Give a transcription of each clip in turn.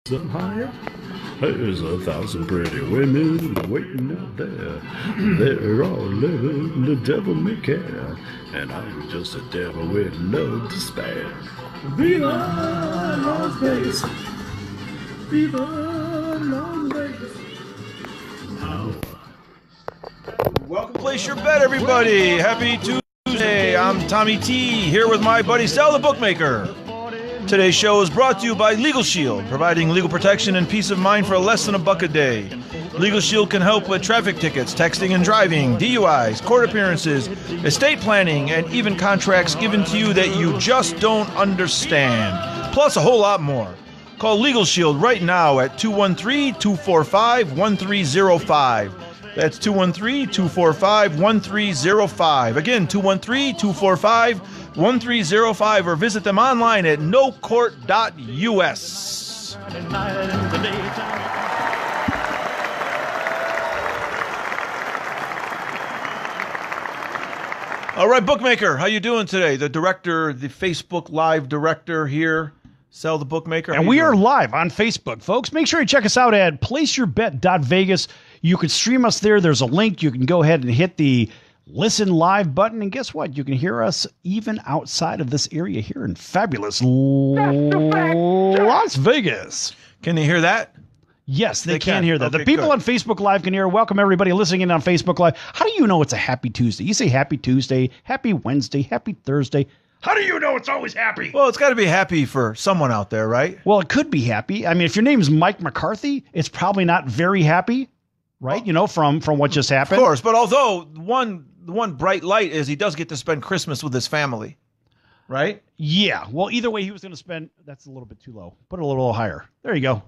Some higher. There's 1,000 pretty women waiting out there. They're all living the devil may care. And I'm just a devil with love to spare. Viva Las Vegas. Viva Las Vegas. Welcome to Place Your Bet, everybody. Happy Tuesday. I'm Tommy T, here with my buddy Sal the Bookmaker. Today's show is brought to you by Legal Shield, providing legal protection and peace of mind for less than $1 a day. Legal Shield can help with traffic tickets, texting and driving, DUIs, court appearances, estate planning, and even contracts given to you that you just don't understand. Plus a whole lot more. Call Legal Shield right now at 213-245-1305. That's 213-245-1305. Again, 213-245-1305, or visit them online at nocourt.us. All right, Bookmaker, how you doing today? The director, the Facebook Live director here, Sal the Bookmaker. And we are live on Facebook, folks. Make sure you check us out at placeyourbet.vegas. You can stream us there. There's a link. You can go ahead and hit the listen live button. And guess what? You can hear us even outside of this area here in fabulous Las Vegas. Can you hear that? Yes, they can hear that. Okay, the people good. on Facebook Live can hear. Welcome, everybody listening in on Facebook Live. How do you know it's a happy Tuesday? You say happy Tuesday, happy Wednesday, happy Thursday. How do you know it's always happy? Well, it's got to be happy for someone out there, right? Well, it could be happy. I mean, if your name's Mike McCarthy, it's probably not very happy, right? You know, from what just happened. Of course, but although one bright light is he does get to spend Christmas with his family, right? Yeah. Well, either way, he was going to spend. That's a little bit too low. Put it a little higher. There you go.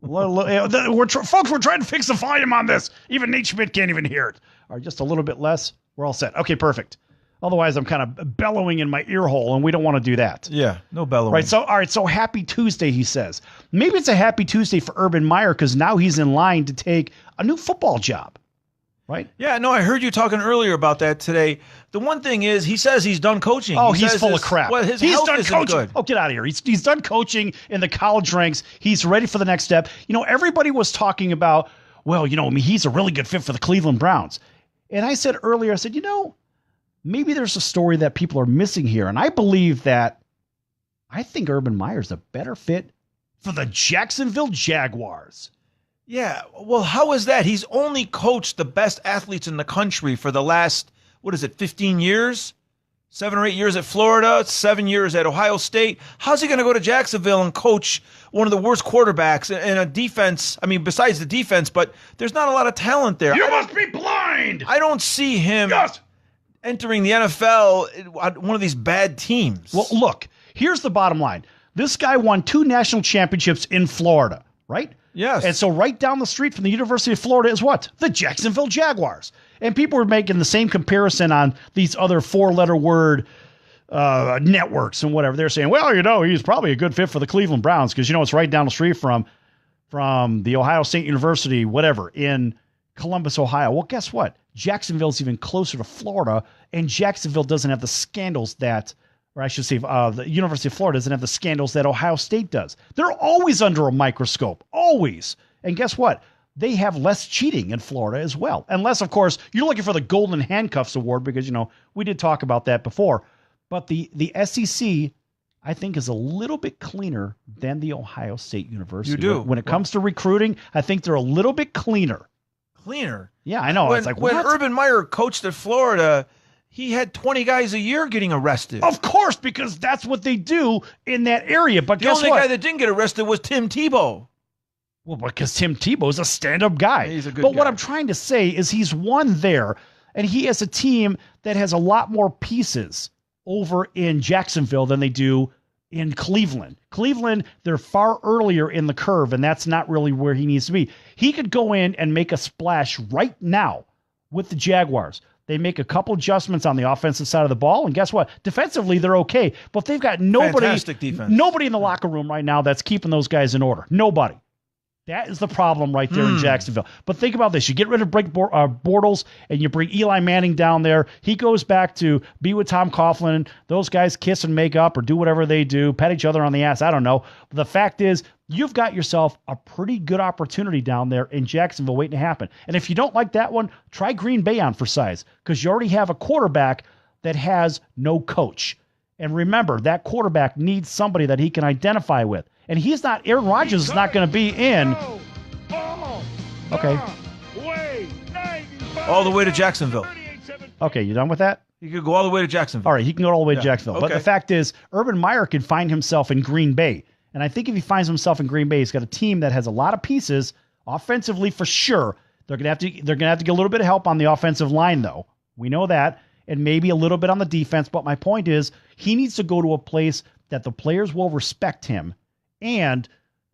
Folks, we're trying to fix the volume on this. Even Nate Schmidt can't even hear it. All right, just a little bit less. We're all set. Okay, perfect. Otherwise, I'm kind of bellowing in my ear hole, and we don't want to do that. Yeah, no bellowing. Right. So, all right. So happy Tuesday, he says. Maybe it's a happy Tuesday for Urban Meyer because now he's in line to take a new football job. Right. Yeah. No, I heard you talking earlier about that today. The one thing is, he says he's done coaching. Oh, he's full of crap. Well, his he's health done isn't coaching. good. Oh, get out of here. He's done coaching in the college ranks. He's ready for the next step. You know, everybody was talking about, well, you know, I mean, he's a really good fit for the Cleveland Browns. And I said earlier, I said, you know, maybe there's a story that people are missing here. And I believe that I think Urban Meyer's a better fit for the Jacksonville Jaguars. Yeah. Well, how is that? He's only coached the best athletes in the country for the last, 15 years? 7 or 8 years at Florida, 7 years at Ohio State. How's he going to go to Jacksonville and coach one of the worst quarterbacks in a defense? I mean, besides the defense, but there's not a lot of talent there. You must be blind. I don't see him entering the NFL on one of these bad teams. Well, look, here's the bottom line. This guy won 2 national championships in Florida, right? Yes. And so right down the street from the University of Florida is what? The Jacksonville Jaguars. And people were making the same comparison on these other 4-letter word networks and whatever. They're saying, well, you know, he's probably a good fit for the Cleveland Browns because, you know, it's right down the street from the Ohio State University, whatever, in Columbus, Ohio. Well, guess what? Jacksonville's even closer to Florida, and Jacksonville doesn't have the scandals that, or I should say, the University of Florida doesn't have the scandals that Ohio State does. They're always under a microscope, always. And guess what? They have less cheating in Florida as well. Unless, of course, you're looking for the Golden Handcuffs Award because, you know, we did talk about that before. But the SEC, I think, is a little bit cleaner than the Ohio State University. You do? When it comes to recruiting, I think they're a little bit cleaner. Cleaner? Yeah, I know. It's like, when what? Urban Meyer coached at Florida, he had 20 guys a year getting arrested. Of course, because that's what they do in that area. But The guess only what? guy that didn't get arrested was Tim Tebow. Well, because Tim Tebow is a stand-up guy. He's a good But what guy. I'm trying to say is he's won there, and he has a team that has a lot more pieces over in Jacksonville than they do in Cleveland. Cleveland, they're far earlier in the curve, and that's not really where he needs to be. He could go in and make a splash right now with the Jaguars. They make a couple adjustments on the offensive side of the ball, and guess what? Defensively, they're okay, but they've got Fantastic defense. nobody in the locker room right now that's keeping those guys in order. Nobody. That is the problem right there in Jacksonville. But think about this. You get rid of Blake Bortles and you bring Eli Manning down there. He goes back to be with Tom Coughlin. Those guys kiss and make up or do whatever they do, pat each other on the ass. I don't know. But the fact is, you've got yourself a pretty good opportunity down there in Jacksonville waiting to happen. And if you don't like that one, try Green Bay on for size, because you already have a quarterback that has no coach. And remember, that quarterback needs somebody that he can identify with. And Aaron Rodgers is not going to be in. Okay. All the way to Jacksonville. Okay, you done with that? He could go all the way to Jacksonville. All right, he can go all the way to Jacksonville. Okay. But the fact is, Urban Meyer can find himself in Green Bay. And I think if he finds himself in Green Bay, he's got a team that has a lot of pieces, offensively for sure. They're gonna have to get a little bit of help on the offensive line, though. We know that. And maybe a little bit on the defense. But my point is, he needs to go to a place that the players will respect him. And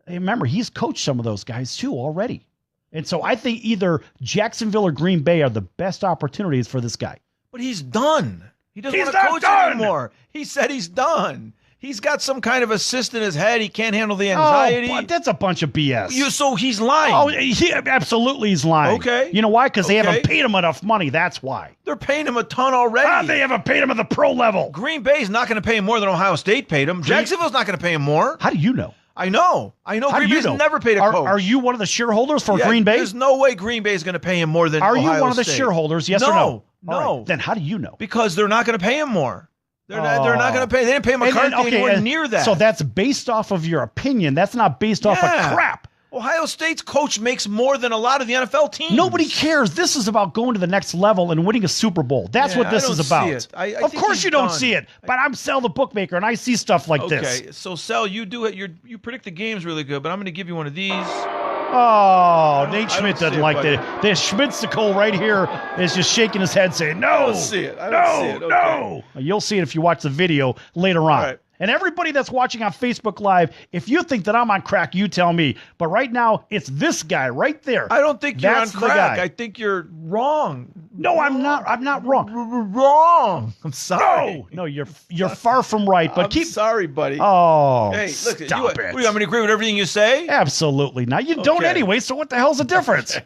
remember, he's coached some of those guys too already. And so I think either Jacksonville or Green Bay are the best opportunities for this guy. But he's done. He doesn't want to coach anymore. He said he's done. He's got some kind of a cyst in his head. He can't handle the anxiety. Oh, that's a bunch of BS. So he's lying. Oh, absolutely he's lying. Okay. You know why? Because they haven't paid him enough money. That's why. They're paying him a ton already. They haven't paid him at the pro level. Green Bay's not going to pay him more than Ohio State paid him. Jacksonville's not going to pay him more. How do you know? I know. Green Bay's never paid a coach. Are you one of the shareholders for Green Bay? There's no way Green Bay's going to pay him more than Ohio State. Are you one of the shareholders, yes or no? No. Right. Then how do you know? Because they're not going to pay him more. They're not going to pay. They didn't pay McCarthy anywhere near that. So that's based off of your opinion. That's not based off of crap. Ohio State's coach makes more than a lot of the NFL teams. Nobody cares. This is about going to the next level and winning a Super Bowl. That's what this is about. Of course you don't see it, but I'm Sel the bookmaker, and I see stuff like this. Okay, so Sel, you do it. You predict the games really good, but I'm going to give you one of these. Oh, Nate Schmidt doesn't like that. There's Schmidtsicle right here is just shaking his head saying, no. I don't see it. Okay. No. You'll see it if you watch the video later on. All right. And everybody that's watching on Facebook Live, if you think that I'm on crack, you tell me. But right now, it's this guy right there. I don't think you're That's on the crack. guy. I think you're wrong. No, I'm not. I'm not wrong. Wrong. I'm sorry. No, you're far from right. But I'm sorry, buddy. Oh, hey, look, stop it. What, you want me to agree with everything you say? Absolutely not. You don't anyway, so what the hell's the difference?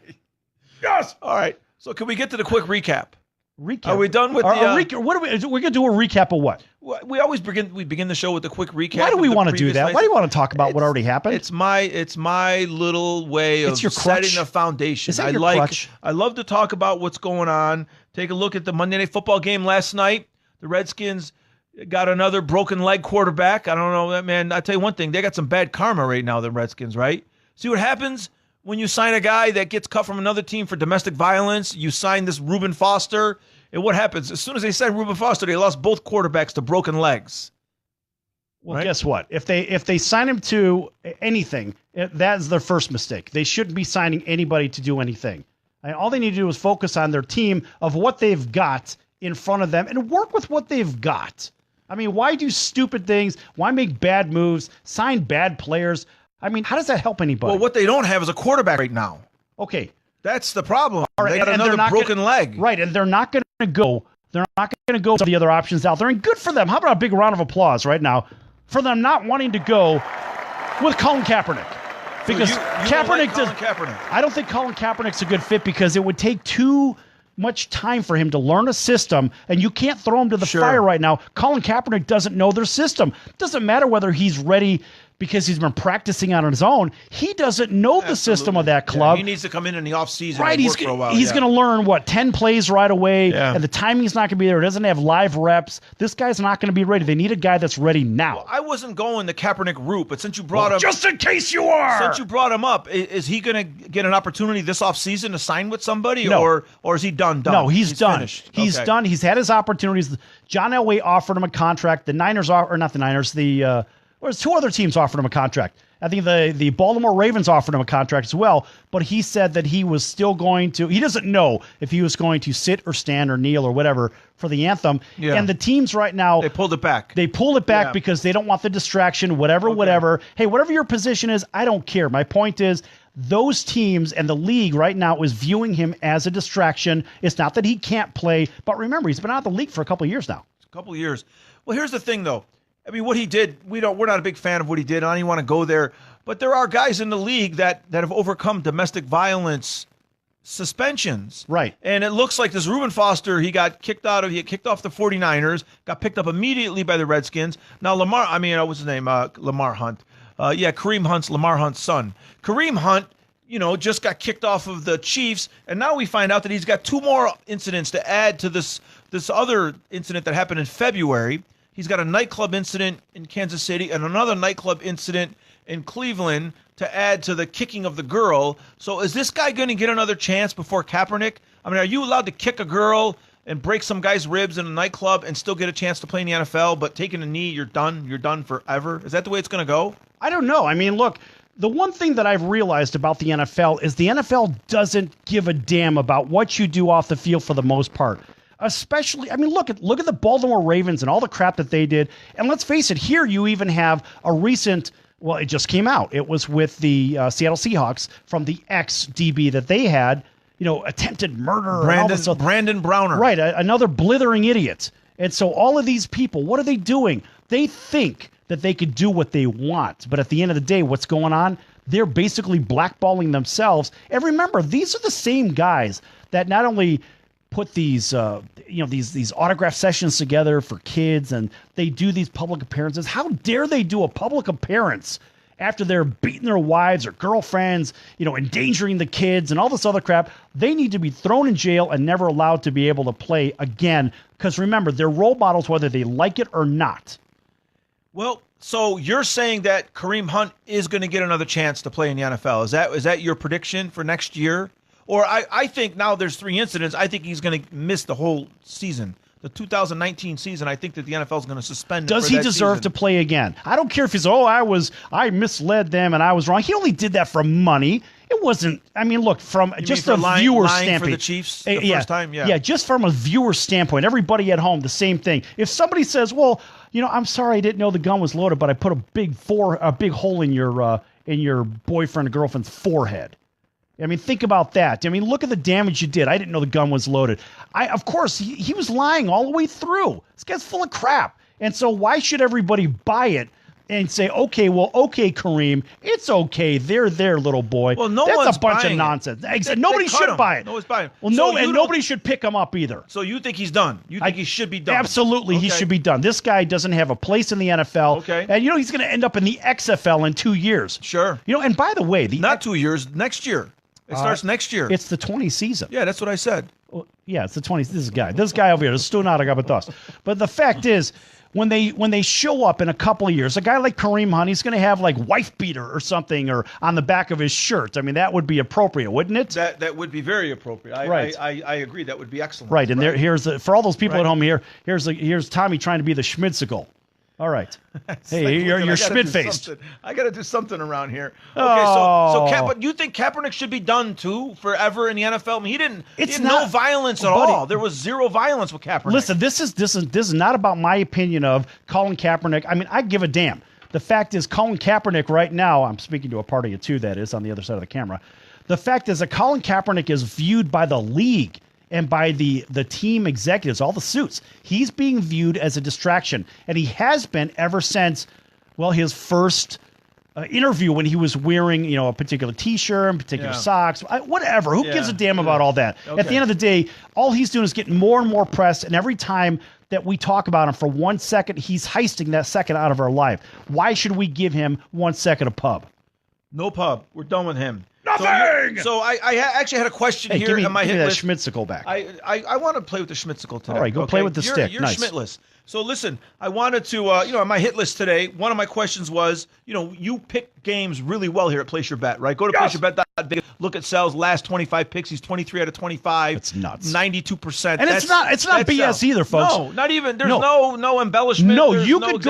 Yes. All right. So can we get to the quick recap? Recap. Are we done with what are we? We're gonna do a recap of what? We always begin the show with a quick recap. Why do we want to do that? Why do you want to talk about what already happened? It's my little way of setting a foundation. Is that your crutch? I love to talk about what's going on. Take a look at the Monday Night Football game last night. The Redskins got another broken leg quarterback. I don't know, man. I tell you one thing, they got some bad karma right now, the Redskins, right? See what happens when you sign a guy that gets cut from another team for domestic violence. You sign this Reuben Foster, and what happens? As soon as they signed Reuben Foster, they lost both quarterbacks to broken legs. Well, guess what? If they sign him to anything, that's their first mistake. They shouldn't be signing anybody to do anything. All they need to do is focus on their team of what they've got in front of them and work with what they've got. I mean, why do stupid things? Why make bad moves? Sign bad players? I mean, how does that help anybody? Well, what they don't have is a quarterback right now. Okay. That's the problem. All right, they got another broken leg. Right, and they're not going to go. They're not going to go to the other options out there. And good for them. How about a big round of applause right now for them not wanting to go with Colin Kaepernick? Because you Kaepernick don't like Colin Kaepernick. I don't think Colin Kaepernick's a good fit because it would take too much time for him to learn a system, and you can't throw him to the fire right now. Colin Kaepernick doesn't know their system. Doesn't matter whether he's ready because he's been practicing on his own. He doesn't know the system of that club. He needs to come in the offseason right, and work for a while. He's going to learn, 10 plays right away, and the timing's not going to be there. He doesn't have live reps. This guy's not going to be ready. They need a guy that's ready now. Well, I wasn't going the Kaepernick route, but since you brought him... Just in case you are! Since you brought him up, is he going to get an opportunity this offseason to sign with somebody? No. Or is he done? No, he's done. Finished. He's done. He's had his opportunities. John Elway offered him a contract. The Niners, or not the Niners, there's two other teams offered him a contract. I think the Baltimore Ravens offered him a contract as well, but he said that he was still going to – he doesn't know if he was going to sit or stand or kneel or whatever for the anthem. Yeah. And the teams right now – They pulled it back. They pulled it back because they don't want the distraction, whatever. Hey, whatever your position is, I don't care. My point is those teams and the league right now is viewing him as a distraction. It's not that he can't play, but remember, he's been out of the league for a couple of years now. A couple of years. Well, here's the thing, though. I mean, what he did, we're not a big fan of what he did. I don't even want to go there. But there are guys in the league that have overcome domestic violence suspensions. Right. And it looks like this Reuben Foster, he kicked off the 49ers, got picked up immediately by the Redskins. Now, Lamar Hunt. Kareem Hunt's Lamar Hunt's son. Kareem Hunt, just got kicked off of the Chiefs, and now we find out that he's got 2 more incidents to add to this other incident that happened in February. He's got a nightclub incident in Kansas City and another nightclub incident in Cleveland to add to the kicking of the girl. So is this guy going to get another chance before Kaepernick? I mean, are you allowed to kick a girl and break some guy's ribs in a nightclub and still get a chance to play in the NFL, but taking a knee, you're done? You're done forever? Is that the way it's going to go? I don't know. I mean, look, the one thing that I've realized about the NFL is the NFL doesn't give a damn about what you do off the field for the most part. Especially, I mean, look at the Baltimore Ravens and all the crap that they did. And let's face it, here you even have a recent, well, it just came out. It was with the Seattle Seahawks from the ex-DB that they had, attempted murder. Brandon Browner. Right, another blithering idiot. And so all of these people, what are they doing? They think that they could do what they want. But at the end of the day, what's going on? They're basically blackballing themselves. And remember, these are the same guys that not only put these these autograph sessions together for kids, and they do these public appearances. How dare they do a public appearance after they're beating their wives or girlfriends, endangering the kids and all this other crap? They need to be thrown in jail and never allowed to be able to play again, because remember, they're role models whether they like it or not. Well, so you're saying that Kareem Hunt is going to get another chance to play in the NFL. Is that your prediction for next year? Or I think now there's 3 incidents. I think he's going to miss the whole season. The 2019 season, I think that the NFL is going to suspend him. Does he deserve to play again? I don't care if he's, I misled them and I was wrong. He only did that for money. It wasn't, I mean, look, from just a viewer standpoint. For the Chiefs the first time? Yeah, just from a viewer standpoint, everybody at home, the same thing. If somebody says, well, I'm sorry I didn't know the gun was loaded, but I put a big hole in your boyfriend or girlfriend's forehead. I mean, think about that. I mean, look at the damage you did. I didn't know the gun was loaded. Of course, he was lying all the way through. This guy's full of crap. And so why should everybody buy it and say, okay, Kareem, it's okay. They're there, little boy. Well, that's a bunch of nonsense. Nobody should buy it. No one's buying it. Well, nobody should pick him up either. So you think he's done? You think he should be done? Absolutely, he should be done. This guy doesn't have a place in the NFL. Okay. And he's going to end up in the XFL in 2 years. Sure. And by the way, not 2 years, next year. It starts next year. It's the 20 season. Yeah, that's what I said. Well, yeah, it's the 20. This guy over here is still not a guy with us. But the fact is, when they show up in a couple of years, a guy like Kareem Hunt, he's going to have like wife beater or something or on the back of his shirt. I mean, that would be appropriate, wouldn't it? That would be very appropropriate. I agree. That would be excellent. Right, and here's for all those people at home here. Here's Tommy trying to be the Schmidsicle. All right. Hey, you're Schmidt-faced. I got to do something around here. Okay, but you think Kaepernick should be done too forever in the NFL? I mean, he didn't. It's no violence at all. There was zero violence with Kaepernick. Listen, this is not about my opinion of Colin Kaepernick. I mean, I give a damn. The fact is, Colin Kaepernick right now, I'm speaking to a part of you too, that is on the other side of the camera. The fact is that Colin Kaepernick is viewed by the league and by the team executives, all the suits. He's being viewed as a distraction, and he has been ever since, his first interview when he was wearing, a particular T-shirt and particular socks, whatever. Who gives a damn about all that? Okay. At the end of the day, all he's doing is getting more and more press, and every time that we talk about him for 1 second, he's heisting that second out of our life. Why should we give him 1 second of pub? No pub. We're done with him. Nothing! So I actually had a question here on my hit list. Give me that Schmidsicle back. I want to play with the Schmidsicle today. All right, go play with the stick. You're nice. Schmidtless. So listen, I wanted to, on my hit list today, one of my questions was, you pick games really well here at Place Your Bet, right? Go to placeyourbet.big. Look at Sal's last 25 picks. He's 23 out of 25. It's nuts. 92%. And it's not BS either, folks. No, not even. There's no embellishment. No, There's you no could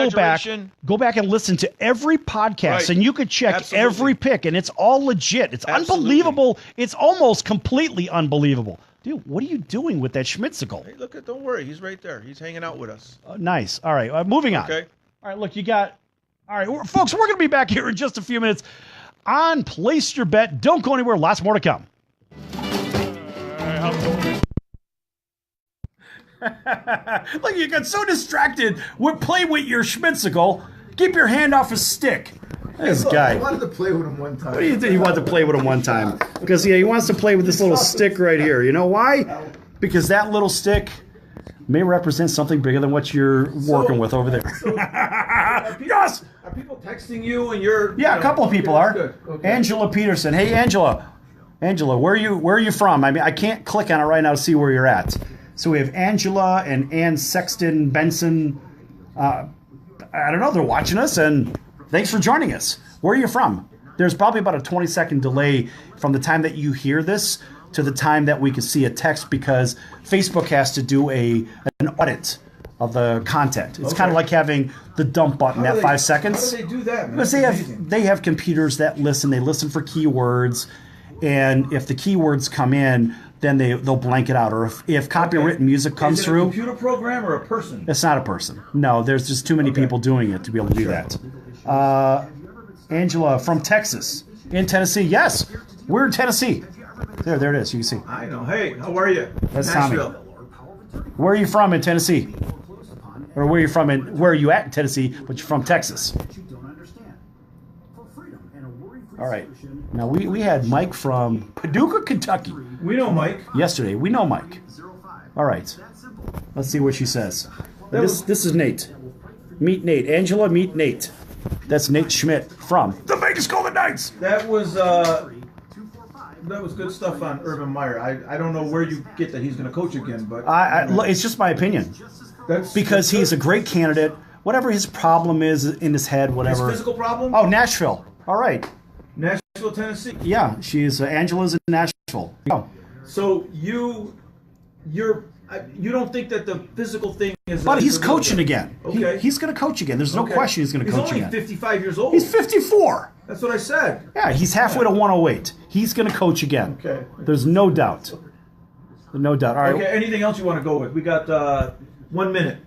go back and listen to every podcast, and you could check every pick, and it's all legit. It's unbelievable. It's almost completely unbelievable. Dude, what are you doing with that Schmidsicle? Hey, don't worry. He's right there. He's hanging out with us. Nice. All right, moving on. Okay. All right, look, all right, folks, we're going to be back here in just a few minutes on Place Your Bet. Don't go anywhere. Lots more to come. Look, you got so distracted with play with your Schmidsicle. Keep your hand off his stick. This guy. I wanted to play with him one time. What do you think he wanted to play with him one time? Because he wants to play with this little stick right here. You know why? Because that little stick may represent something bigger than what you're working with over there. Yes! Are people texting you and you're... Yeah, a couple of people are. Good. Okay. Angela Peterson. Hey, Angela. Angela, where are you from? I mean, I can't click on it right now to see where you're at. So we have Angela and Ann Sexton Benson. I don't know. They're watching us, and thanks for joining us. Where are you from? There's probably about a 20-second delay from the time that you hear this to the time that we can see a text because Facebook has to do an audit of the content. It's kind of like having the dump button at 5 seconds. How do they do that, man? Because they have computers that listen. They listen for keywords, and if the keywords come in, then they'll blank it out. Or if copywritten music comes Is it through, a computer program or a person? it's not a person. No, there's just too many people doing it to be able to do that. Angela from Texas, in Tennessee. Yes, we're in Tennessee. There it is. You can see. I know. Hey, how are you? That's Nashville. Tommy. Where are you from in Tennessee? Or where are you at in Tennessee, but you're from Texas? All right. Now, we had Mike from Paducah, Kentucky We know Mike. yesterday. We know Mike. All right. Let's see what she says. This is Nate. Meet Nate. Angela, meet Nate. That's Nate Schmidt from the Vegas Golden Knights. That was good stuff on Urban Meyer. I don't know where you get that he's going to coach again, but It's just my opinion. that's Because he's a great candidate. Whatever his problem is in his head, his whatever. physical problem. Oh, Nashville. All right. Nashville, Tennessee. Yeah, she's Angela's in Nashville. Oh. So you don't think that the physical thing is? But he's is a real coaching deal? again. Okay. He's going to coach again. There's no Okay. question he's going to coach He's only again. 55 years old. He's 54. That's what I said. Yeah, he's halfway to 108. He's going to coach again. Okay. There's no doubt. No doubt. All right. Okay. Anything else you want to go with? We got 1 minute.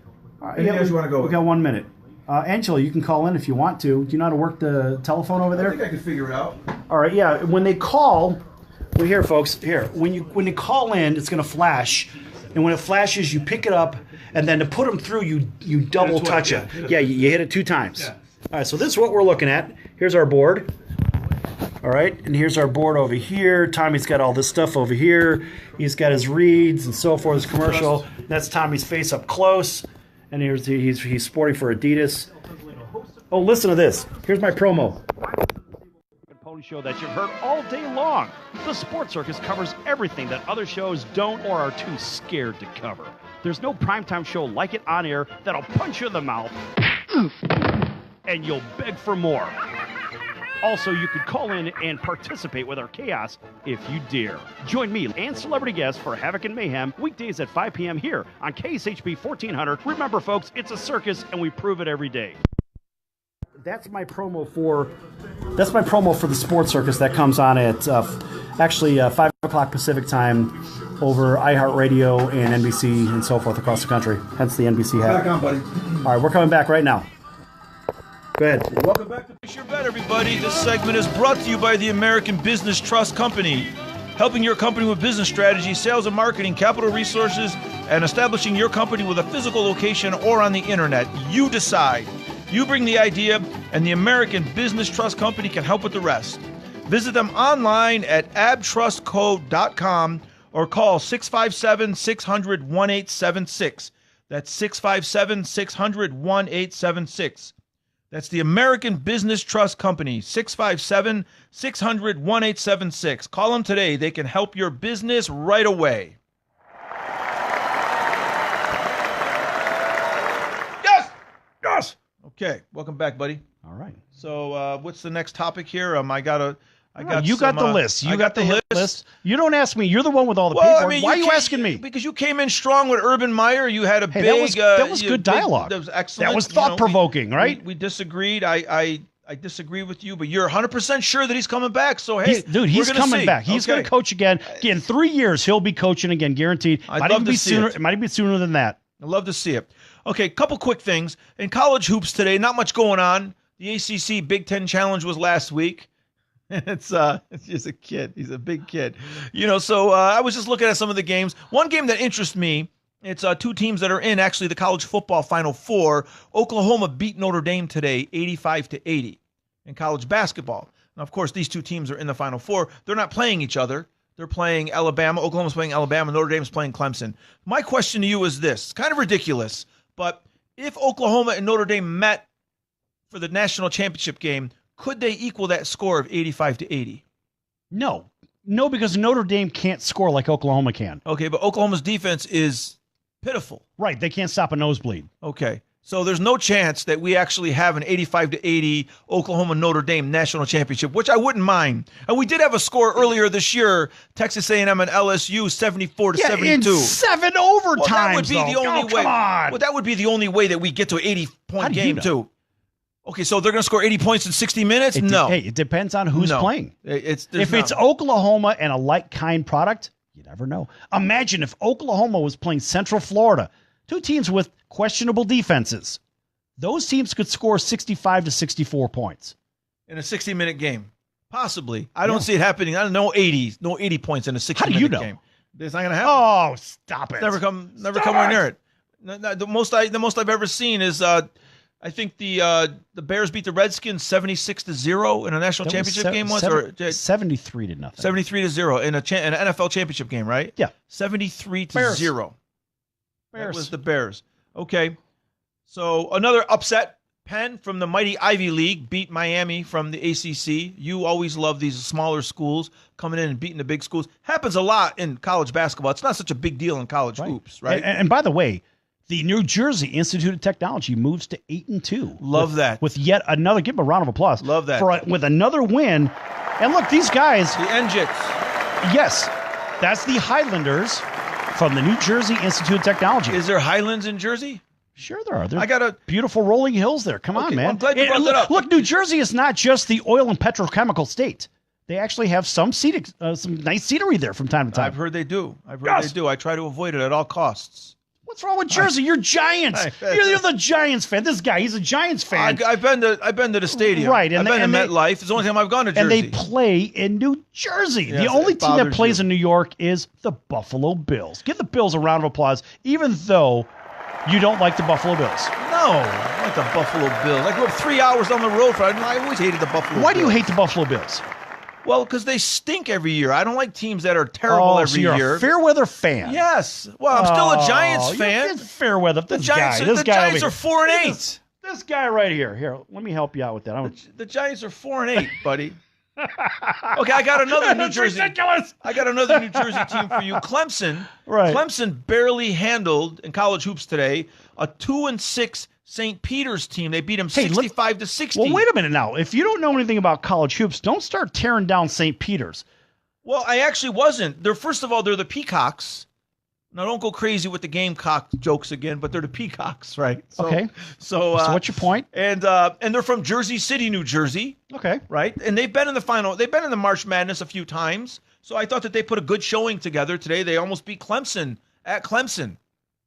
Anything else you want to go We with? got 1 minute. Angela, you can call in if you want to. Do you know how to work the telephone over I there? think I can figure it out. All right, yeah. When they call, well, here, folks, here. When you call in, it's going to flash, and when it flashes, you pick it up, and then to put them through, you double touch it. Yeah, you hit it 2 times. Yeah. All right, so this is what we're looking at. Here's our board. All right, and here's our board over here. Tommy's got all this stuff over here. He's got his reads and so forth. His commercial. That's Tommy's face up close, and he's sporting for Adidas. Oh, listen to this. Here's my promo. Pony show that you've heard all day long. The Sports Circus covers everything that other shows don't or are too scared to cover. There's no primetime show like it on air that'll punch you in the mouth and you'll beg for more. Also, you could call in and participate with our chaos if you dare. Join me and celebrity guests for Havoc and Mayhem weekdays at 5 p.m. here on KSHP 1400. Remember, folks, it's a circus and we prove it every day. That's my promo for the Sports Circus that comes on at 5 o'clock Pacific time over iHeartRadio and NBC and so forth across the country. Hence the NBC hat. Back on, buddy. All right, we're coming back right now. Go ahead. Welcome back to Place Your Bet, everybody. This segment is brought to you by the American Business Trust Company, helping your company with business strategy, sales and marketing, capital resources, and establishing your company with a physical location or on the internet. You decide. You bring the idea, and the American Business Trust Company can help with the rest. Visit them online at abtrustco.com or call 657-600-1876. That's 657-600-1876. That's the American Business Trust Company, 657-600-1876. Call them today. They can help your business right away. Yes! Yes! Okay, welcome back, buddy. All right. So, what's the next topic here? I got You some, got the list. You I got the hit list. You don't ask me. You're the one with all the Well, paperwork. I mean, Why are you came- asking me? Because you came in strong with Urban Meyer. You had a Hey, big. that was good dialogue. That was excellent. That was You know, thought-provoking, right? We disagreed. I disagree with you, but you're 100% sure that he's coming back. So hey, He's we're gonna coming see. back. He's Okay. going to coach again. In 3 years, he'll be coaching again, guaranteed. I'd Might love even to be see sooner. it. It might even be sooner than that. I'd love to see it. Okay, couple quick things. In college hoops today, not much going on. The ACC Big Ten Challenge was last week. It's just a kid. He's a big kid. So I was just looking at some of the games. One game that interests me, it's 2 teams that are in actually the college football Final Four. Oklahoma beat Notre Dame today 85-80 in college basketball. Now, of course, these 2 teams are in the Final Four. They're not playing each other. They're playing Alabama. Oklahoma's playing Alabama. Notre Dame's playing Clemson. My question to you is this. It's kind of ridiculous, but if Oklahoma and Notre Dame met for the national championship game, could they equal that score of 85-80? No, because Notre Dame can't score like Oklahoma can. Okay, but Oklahoma's defense is pitiful. Right, they can't stop a nosebleed. Okay, so there's no chance that we actually have an 85-80 Oklahoma Notre Dame national championship, which I wouldn't mind. And we did have a score earlier this year: Texas A&M and LSU, 74-72. In 7 overtimes. Well, that would be the only way. Come on. Well, that would be the only way that we get to an 80-point game too. Okay, so they're going to score 80 points in 60 minutes? No. Hey, it depends on who's playing. If it's Oklahoma and a like-kind product, you never know. Imagine if Oklahoma was playing Central Florida, 2 teams with questionable defenses. Those teams could score 65 to 64 points. In a 60-minute game. Possibly. I don't see it happening. I don't know 80 points in a 60-minute How do you know? game. It's not going to happen. Oh, stop it. Never come near it. The most I've ever seen is I think the Bears beat the Redskins 76-0 in a national championship game once, or 73 to nothing. 73-0 in an NFL championship game, right? Yeah, 73-0. Bears. That was the Bears. Okay, so another upset. Penn from the mighty Ivy League beat Miami from the ACC. You always love these smaller schools coming in and beating the big schools. Happens a lot in college basketball. It's not such a big deal in college hoops, right? And by the way, the New Jersey Institute of Technology moves to 8-2. Love that. With yet another, give them a round of applause. Love that. With another win. And look, these guys. The NJITs. Yes, that's the Highlanders from the New Jersey Institute of Technology. Is there Highlands in Jersey? Sure there are. I got a beautiful rolling hills there. Come on, man. Well, I'm glad you brought that up. Look, New Jersey is not just the oil and petrochemical state. They actually have some nice scenery there from time to time. I've heard they do. They do. I try to avoid it at all costs. What's wrong with Jersey? You're Giants. You're the Giants fan. This guy, he's a Giants fan. I've been to the stadium. Right. I've been to MetLife. It's the only time I've gone to Jersey. And they play in New Jersey. Yes, the only team that plays you. in New York is the Buffalo Bills. Give the Bills a round of applause, even though you don't like the Buffalo Bills. No, I like the Buffalo Bills. I grew up 3 hours down the road. I always hated the Buffalo Bills. Why do you hate the Buffalo Bills? Well, because they stink every year. I don't like teams that are terrible every you're year. A fair weather fan. Yes. Well, I'm still a Giants fan. Fair weather. The Giants are 4-8. This guy right here. Here, let me help you out with that. The Giants are 4-8, buddy. Okay, I got another New Jersey. Ridiculous. I got another New Jersey team for you. Clemson. Right. Clemson barely handled in college hoops today a 2-6 St. Peter's team. They beat them 65-60. Well, wait a minute now. If you don't know anything about college hoops, don't start tearing down St. Peter's. Well, I actually wasn't. First of all, they're the Peacocks. Now, don't go crazy with the Gamecock jokes again, but they're the Peacocks, right? Okay. So what's your point? And they're from Jersey City, New Jersey. Okay. Right? And they've been in the final. They've been in the March Madness a few times. So I thought that they put a good showing together today. They almost beat Clemson at Clemson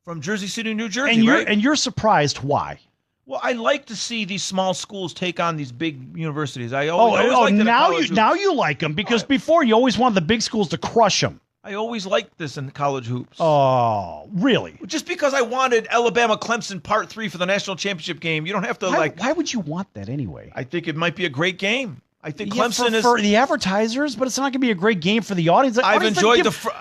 from Jersey City, New Jersey, And you're surprised why? Well, I like to see these small schools take on these big universities. I always now you like them because before you always wanted the big schools to crush them. I always liked this in college hoops. Oh, really? Just because I wanted Alabama Clemson Part 3 for the national championship game, you don't have to Why would you want that anyway? I think it might be a great game. I think Clemson for the advertisers, but it's not going to be a great game for the audience. I've enjoyed the first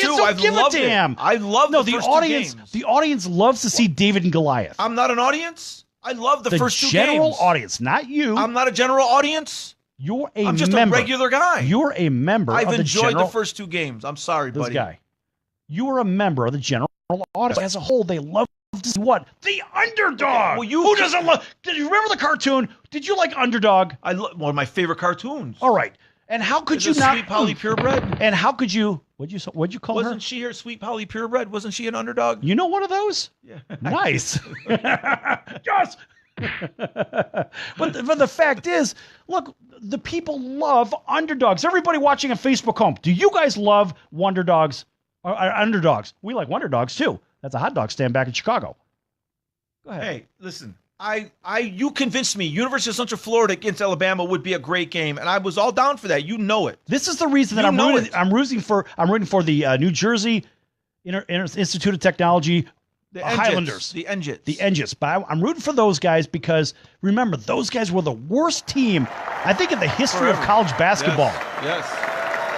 two. I've loved it. I love the first two games. The audience loves to see David and Goliath. I'm not an audience. I love the first two games. The general audience, not you. I'm not a general audience. I'm just a regular guy. You're a member of the general. I've enjoyed the first two games. I'm sorry, buddy. This guy. You are a member of the general audience. As a whole, they love to see what? The underdog. Okay, who doesn't love? Did you remember the cartoon? Did you like Underdog? One of my favorite cartoons. All right. And how could you not? Sweet Polly Purebred. And how could you? What'd you call her? Wasn't she her Sweet Polly Purebred? Wasn't she an underdog? You know one of those? Yeah. Nice. Yes. But the fact is, look, the people love underdogs. Everybody watching on Facebook home, do you guys love Wonderdogs or underdogs? We like Wonderdogs too. That's a hot dog stand back in Chicago. Go ahead. Hey, listen. You convinced me University of Central Florida against Alabama would be a great game, and I was all down for that. You know it. This is the reason that I'm rooting for the New Jersey Institute of Technology. The Highlanders. The NJITs. The NJITs. But I'm rooting for those guys because, remember, those guys were the worst team, I think, in the history of college basketball. Yes.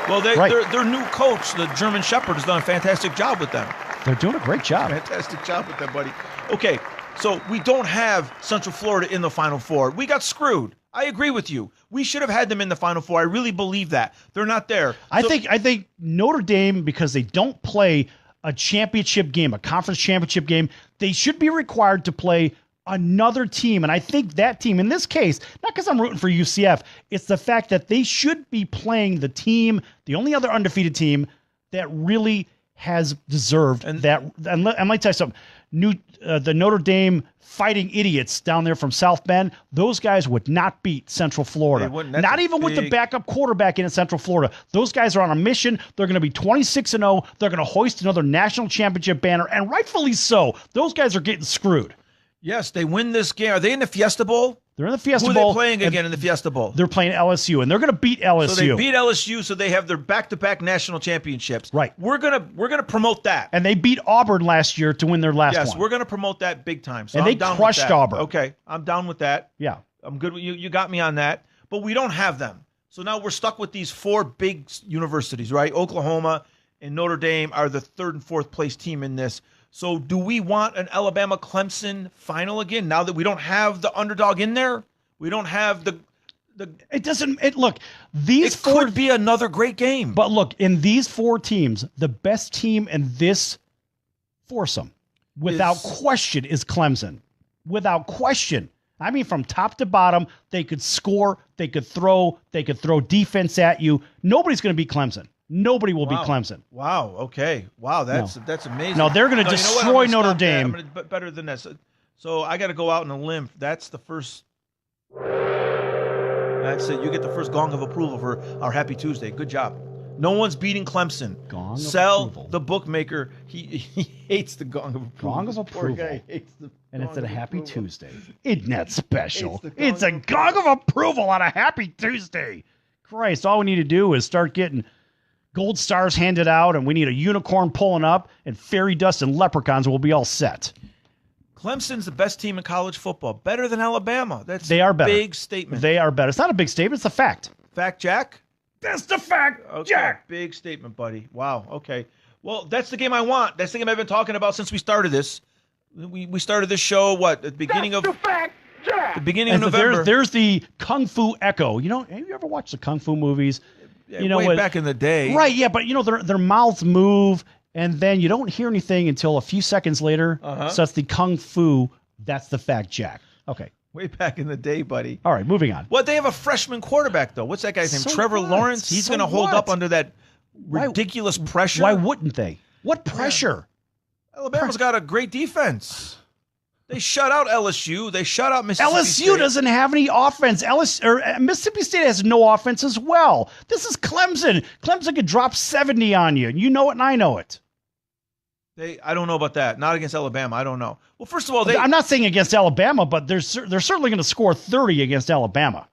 Well, Right. their new coach, the German Shepherd, has done a fantastic job with them. They're doing a great job. Fantastic job with them, buddy. Okay, so we don't have Central Florida in the Final Four. We got screwed. I agree with you. We should have had them in the Final Four. I really believe that. They're not there. I think Notre Dame, because they don't play a championship game, a conference championship game, they should be required to play another team. And I think that team, in this case, not because I'm rooting for UCF, it's the fact that they should be playing the team, the only other undefeated team that really has deserved that. And let me tell you something. The Notre Dame Fighting Idiots down there from South Bend, those guys would not beat Central Florida. They wouldn't. That's Not a even with the big- backup quarterback in Central Florida. Those guys are on a mission. They're going to be 26-0. They're going to hoist another national championship banner, and rightfully so. Those guys are getting screwed. Yes, they win this game. Are they in the Fiesta Bowl? They're in the Fiesta Who are Bowl. they playing and again in the Fiesta Bowl? They're playing LSU, and they're going to beat LSU. So they beat LSU, so they have their back-to-back national championships. Right. We're gonna promote that. And they beat Auburn last year to win their last Yes, one. we're gonna promote that big time. So And I'm they down with crushed that. Auburn. Okay, I'm down with that. Yeah. I'm good with you. You got me on that. But we don't have them. So now we're stuck with these four big universities, right? Oklahoma and Notre Dame are the third and fourth place team in this. So do we want an Alabama-Clemson final again now that we don't have the underdog in there? We don't have the It doesn't. Look, these it four. could be another great game. But look, in these four teams, the best team in this foursome, without question, is Clemson. Without question. I mean, from top to bottom, they could score, they could throw defense at you. Nobody's going to beat Clemson. Nobody will beat Clemson. Wow. Okay. Wow. That's amazing. No, they're going to No, you know what? destroy I'm gonna Notre stop that. Dame. I'm gonna, but better than this. So I got to go out on a limb. That's the first. That's it. You get the first gong of approval for our Happy Tuesday. Good job. No one's beating Clemson. Gong of Sell approval. the bookmaker. He hates the gong of approval. Gong of Poor approval. guy hates the And it's gong at a of Happy approval. Tuesday. Isn't that special? It's the gong It's a of gong of approval on a Happy Tuesday. Christ, all we need to do is start getting gold stars handed out, and we need a unicorn pulling up, and fairy dust and leprechauns, and we'll be all set. Clemson's the best team in college football. Better than Alabama. That's They are better. Big statement. They are better. It's not a big statement. It's a fact. Fact, Jack? That's the fact, Okay, Jack. big statement, buddy. Wow. Okay. Well, that's the game I want. That's the game I've been talking about since we started this. We started this show at the beginning of the beginning of And November. there's the Kung Fu Echo. You know, have you ever watched the Kung Fu movies? You know way what? back in the day. Right, yeah, but you know their mouths move, and then you don't hear anything until a few seconds later. Uh-huh. So that's the Kung Fu. That's the fact, Jack. Okay. Way back in the day, buddy. All right, moving on. Well, they have a freshman quarterback though. What's that guy's name? So Trevor what? Lawrence. He's So going to hold what? up under that Why- ridiculous pressure. Why wouldn't they? What pressure? Alabama's got a great defense. They shut out LSU. They shut out Mississippi LSU State. doesn't have any offense. Mississippi State has no offense as well. This is Clemson. Clemson could drop 70 on you. You know it, and I know it. I don't know about that. Not against Alabama. I don't know. Well, first of all, I'm not saying against Alabama, but they're certainly going to score 30 against Alabama.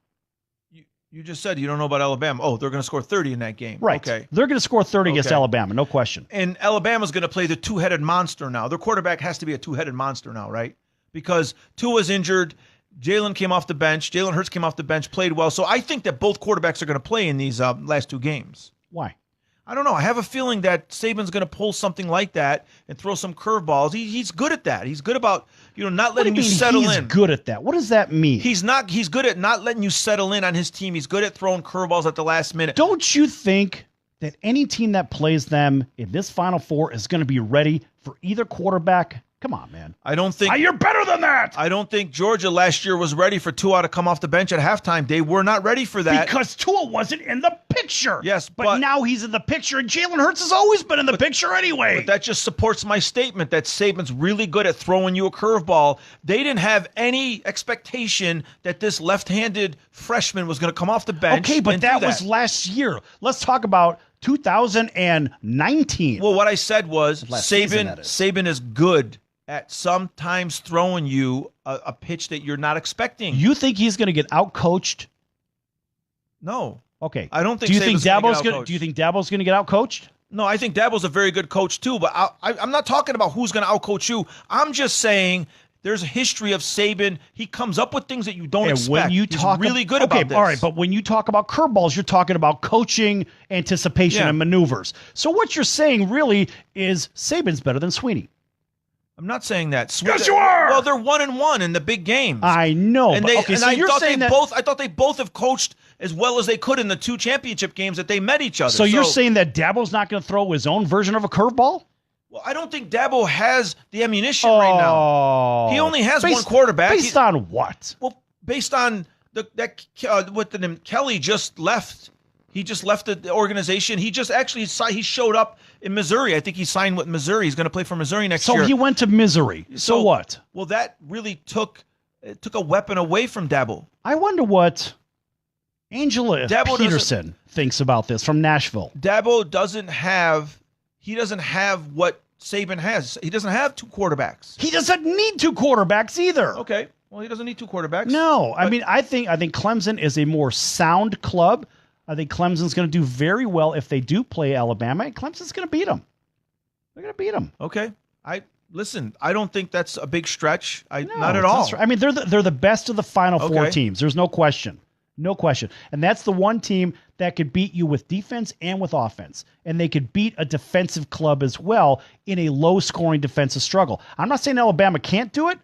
You just said you don't know about Alabama. Oh, they're going to score 30 in that game. Right. Okay. They're going to score 30 against Okay. Alabama, no question. And Alabama's going to play the two-headed monster now. Their quarterback has to be a two-headed monster now, right? Because Tua's injured. Jalen came off the bench. Jalen Hurts came off the bench, played well. So I think that both quarterbacks are going to play in these last two games. Why? I don't know. I have a feeling that Saban's going to pull something like that and throw some curveballs. He's good at that. He's good about not What do letting you you mean settle he's in. good at that? What does that mean? He's good at not letting you settle in on his team. He's good at throwing curveballs at the last minute. Don't you think that any team that plays them in this Final Four is going to be ready for either quarterback? Come on, man. I don't think You're better than that. I don't think Georgia last year was ready for Tua to come off the bench at halftime. They were not ready for that. Because Tua wasn't in the picture. Yes, but but- now he's in the picture, and Jalen Hurts has always been in the picture anyway. But that just supports my statement that Saban's really good at throwing you a curveball. They didn't have any expectation that this left-handed freshman was going to come off the bench. Okay, but and do that was last year. Let's talk about 2019. Well, what I said was Last season, Saban. that is. Saban is good at sometimes throwing you a pitch that you're not expecting. You think he's going to get outcoached? No, Okay. I don't think. Do you think Saban's gonna Dabo's get going? outcoached. Do you think Dabo's going to get outcoached? No, I think Dabo's a very good coach too. But I'm not talking about who's going to outcoach you. I'm just saying There's a history of Saban. He comes up with things that you don't And expect. when you He's talk really good about this. All right, but when you talk about curveballs, you're talking about coaching, anticipation, Yeah. and maneuvers. So what you're saying really is Saban's better than Sweeney. I'm not saying that. Yes, you are! Well, they're 1-1 in the big games. I know. And but, okay, so I you're thought saying they that. both. I thought they both have coached as well as they could in the 2 championship games that they met each other. So you're saying that Dabo's not going to throw his own version of a curveball? Well, I don't think Dabo has the ammunition right now. He only has one quarterback. Based on what? Well, based on what the name Kelly just left. He just left the organization. He just actually he showed up in Missouri. I think he signed with Missouri. He's going to play for Missouri next year. So he went to Missouri. So what? Well, that really took a weapon away from Dabo. I wonder what Angela Dabo Peterson thinks about this from Nashville. Dabo doesn't have what Saban has. He doesn't have 2 quarterbacks. He doesn't need 2 quarterbacks either. Okay. Well, he doesn't need 2 quarterbacks. No, I mean, I think Clemson is a more sound club. I think Clemson's going to do very well if they do play Alabama, and Clemson's going to beat them. They're going to beat them. Okay. Listen. I don't think that's a big stretch. No, not at all. I mean, they're the best of the Final Four Okay. teams. There's no question. No question. And that's the one team that could beat you with defense and with offense. And they could beat a defensive club as well in a low-scoring defensive struggle. I'm not saying Alabama can't do it.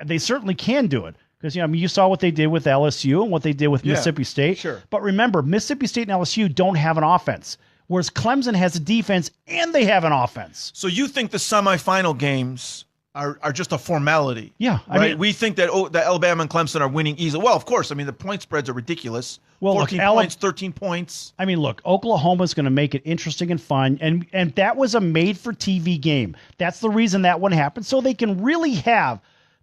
They certainly can do it. Because, you saw what they did with LSU and what they did with Mississippi State. Sure. But remember, Mississippi State and LSU don't have an offense, whereas Clemson has a defense and they have an offense. So you think the semifinal games are just a formality? Yeah. I mean, we think that that Alabama and Clemson are winning easily. Well, of course. I mean, the point spreads are ridiculous. Well, 14 points, 13 points. I mean, look, Oklahoma's going to make it interesting and fun, and that was a made-for-TV game. That's the reason that one happened, so they can really have,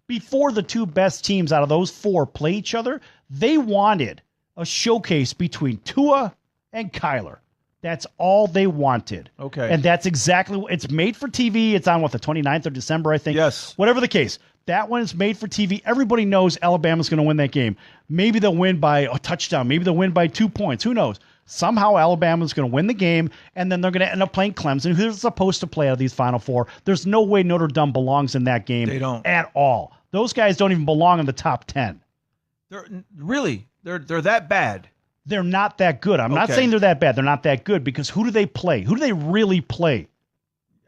before the 2 best teams out of those 4 play each other, they wanted a showcase between Tua and Kyler. That's all they wanted. Okay. And that's exactly it's made for TV. It's on, the 29th of December, I think. Yes. Whatever the case. That one is made for TV. Everybody knows Alabama's going to win that game. Maybe they'll win by a touchdown. Maybe they'll win by 2 points. Who knows? Somehow Alabama's going to win the game, and then they're going to end up playing Clemson, who's supposed to play out of these Final Four. There's no way Notre Dame belongs in that game. They don't. At all. Those guys don't even belong in the top 10. They're that bad. They're not that good. I'm not Okay. saying they're that bad. They're not that good because who do they play? Who do they really play?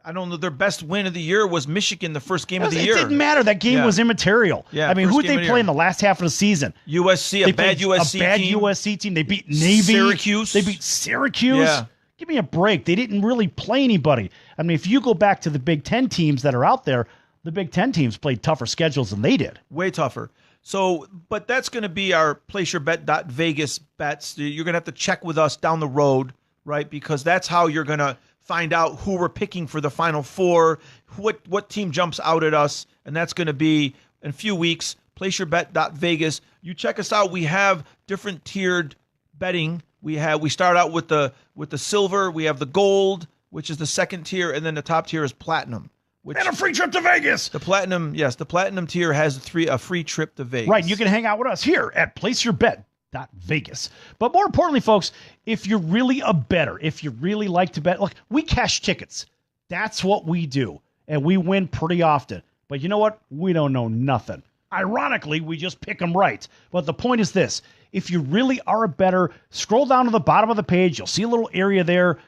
I don't know. Their best win of the year was Michigan, the first game of the It year. didn't matter. That game Yeah. was immaterial. Yeah, I mean, first who game did of they the play year. in the last half of the season? USC, They a bad played USC a bad team. USC team. They beat Navy. Syracuse. They beat Syracuse. Yeah. Give me a break. They didn't really play anybody. I mean, if you go back to the Big Ten teams that are out there, the Big Ten teams played tougher schedules than they did. Way tougher. So, but that's going to be our placeyourbet.vegas bets. You're going to have to check with us down the road, right? Because that's how you're going to find out who we're picking for the Final Four, what team jumps out at us, and that's going to be in a few weeks. Placeyourbet.vegas. You check us out. We have different tiered betting. We start out with the silver. We have the gold, which is the second tier, and then the top tier is platinum. And a free trip to Vegas. The platinum tier has a free trip to Vegas. Right, you can hang out with us here at placeyourbet.vegas. But more importantly, folks, if you're really a bettor, if you really like to bet, look, we cash tickets. That's what we do, and we win pretty often. But you know what? We don't know nothing. Ironically, we just pick them right. But the point is this. If you really are a bettor, scroll down to the bottom of the page. You'll see a little area there,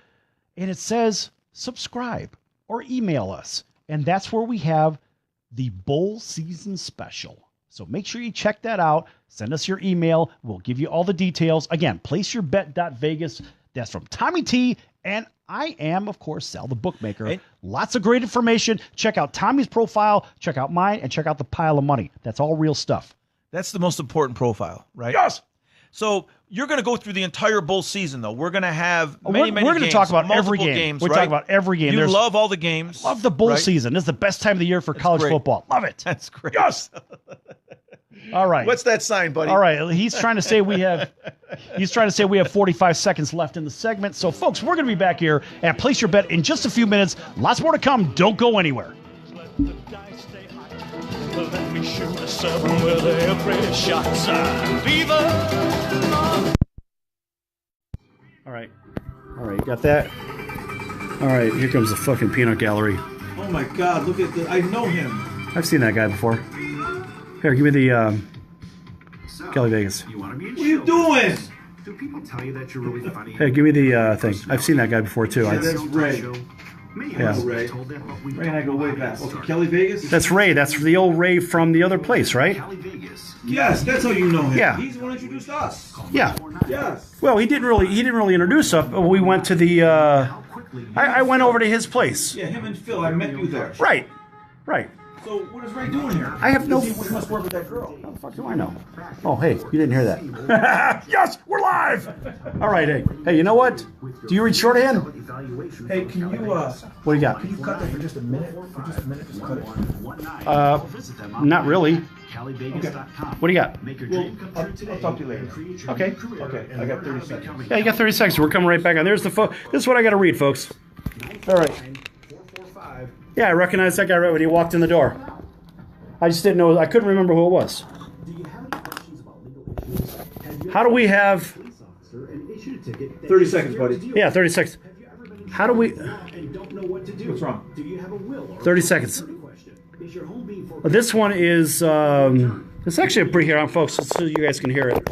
and it says subscribe or email us. And that's where we have the bowl season special. So make sure you check that out. Send us your email. We'll give you all the details. Again, placeyourbet.vegas. That's from Tommy T. And I am, of course, Sal the Bookmaker. Hey. Lots of great information. Check out Tommy's profile. Check out mine. And check out the pile of money. That's all real stuff. That's the most important profile, right? Yes. So you're going to go through the entire bowl season, though. We're going to have many We're going to games, talk about every multiple game. games, We're right? talking about every game. You love all the games. Love the bowl right? season. This is the best time of the year for college great. football. Love it. That's great. Yes. All right. What's that sign, buddy? All right. He's trying to say we have 45 seconds left in the segment. So, folks, we're going to be back here at Place Your Bet in just a few minutes. Lots more to come. Don't go anywhere. Let the dice stay hot. Let me shoot a 7 with every shot's a fever. All right. You got that? All right. Here comes the fucking peanut gallery. Oh, my God. Look at this. I know him. I've seen that guy before. Here, give me the Kelly Vegas. What are you doing? Do people tell you that you're really funny? Hey, give me the thing. I've seen that guy before too. That's Ray. Yeah. Ray. Ray and I go way back. Okay, Kelly Vegas? That's Ray. That's the old Ray from the other place, right? Yes, that's how you know him. Yeah. He's the one who introduced us. Yeah. Yes. Well, he didn't really introduce us. But we went to the. I went over to his place. Yeah, him and Phil. I met you there. Right. Right. So what is Ray doing here? I have no. He must work with that girl. How the fuck do I know? Oh, hey, you didn't hear that. Yes, we're live. All right, hey, you know what? Do you read shorthand? Hey, can you What do you got? can you cut that for just a minute? Just cut it. Not really. Okay. What do you got? I'll talk to you later. Okay. Okay, I got 30 seconds. Yeah, you got 30 seconds. We're coming right back on. There's the This is what I got to read, folks. All right. Yeah, I recognized that guy right when he walked in the door. I just didn't know. I couldn't remember who it was. How do we have? 30 seconds, buddy. Yeah, 30 seconds. How do we? What's wrong? 30 seconds. This one is. It's actually a pretty here on, folks, so you guys can hear it.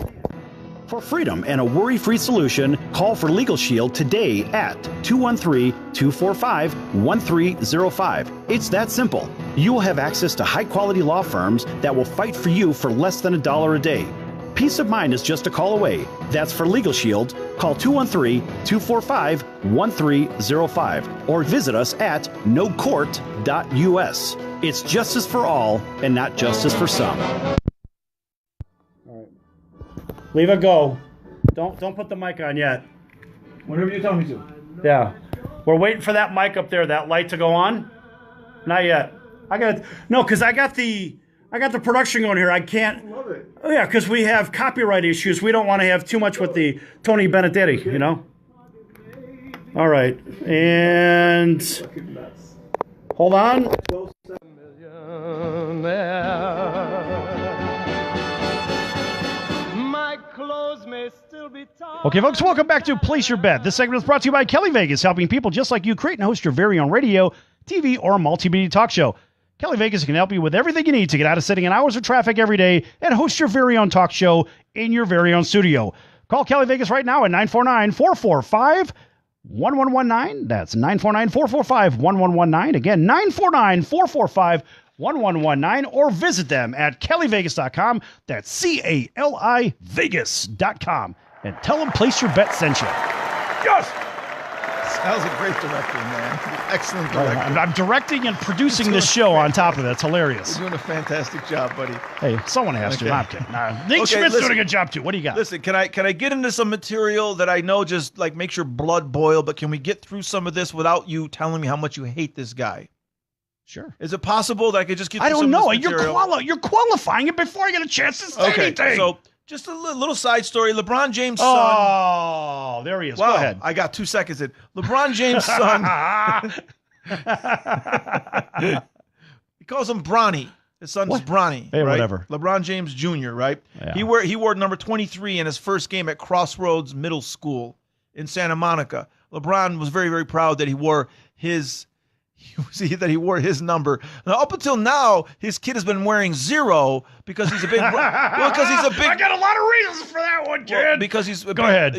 For freedom and a worry-free solution, call for Legal Shield today at 213-245-1305. It's that simple. You will have access to high-quality law firms that will fight for you for less than $1 a day. Peace of mind is just a call away. That's for Legal Shield. Call 213-245-1305 or visit us at nocourt.us. It's justice for all and not justice for some. Leave it go. Don't put the mic on yet. Whenever you tell me to. Yeah. We're waiting for that mic up there, that light to go on. Not yet. Because I got the production going here. I can't. Love it. Oh, yeah, because we have copyright issues. We don't want to have too much with the Tony Benedetti, you know? All right. And hold on. Okay, folks, welcome back to Place Your Bet. This segment is brought to you by Kelly Vegas, helping people just like you create and host your very own radio, TV, or multimedia talk show. Kelly Vegas can help you with everything you need to get out of sitting in hours of traffic every day and host your very own talk show in your very own studio. Call Kelly Vegas right now at 949-445-1119. That's 949-445-1119. Again, 949-445-1119, or visit them at kellyvegas.com. That's CALI Vegas.com. And tell them Place Your Bet sent you. Yes! Sal's a great director, man. Excellent director. I'm directing and producing this show on top of that. It's hilarious. You're doing a fantastic job, buddy. Hey, someone has to. Okay. No, I'm kidding. Nick Schmidt's doing a good job, too. What do you got? Listen, can I get into some material that I know just like makes your blood boil, but can we get through some of this without you telling me how much you hate this guy? Sure. Is it possible that I could just get I through don't some know. of this material? You're qualifying it before I get a chance to say anything. So just a little side story. LeBron James' son. Oh, there he is. Wow, Go ahead. I got 2 seconds in. LeBron James' son. He calls him Bronny. His son's Bronny. Hey, right? whatever. LeBron James Jr., right? Yeah. He wore number 23 in his first game at Crossroads Middle School in Santa Monica. LeBron was very, very proud that he wore his number. Now, up until now, his kid has been wearing 0 because he's a big. I got a lot of reasons for that one, kid. Well, because he's a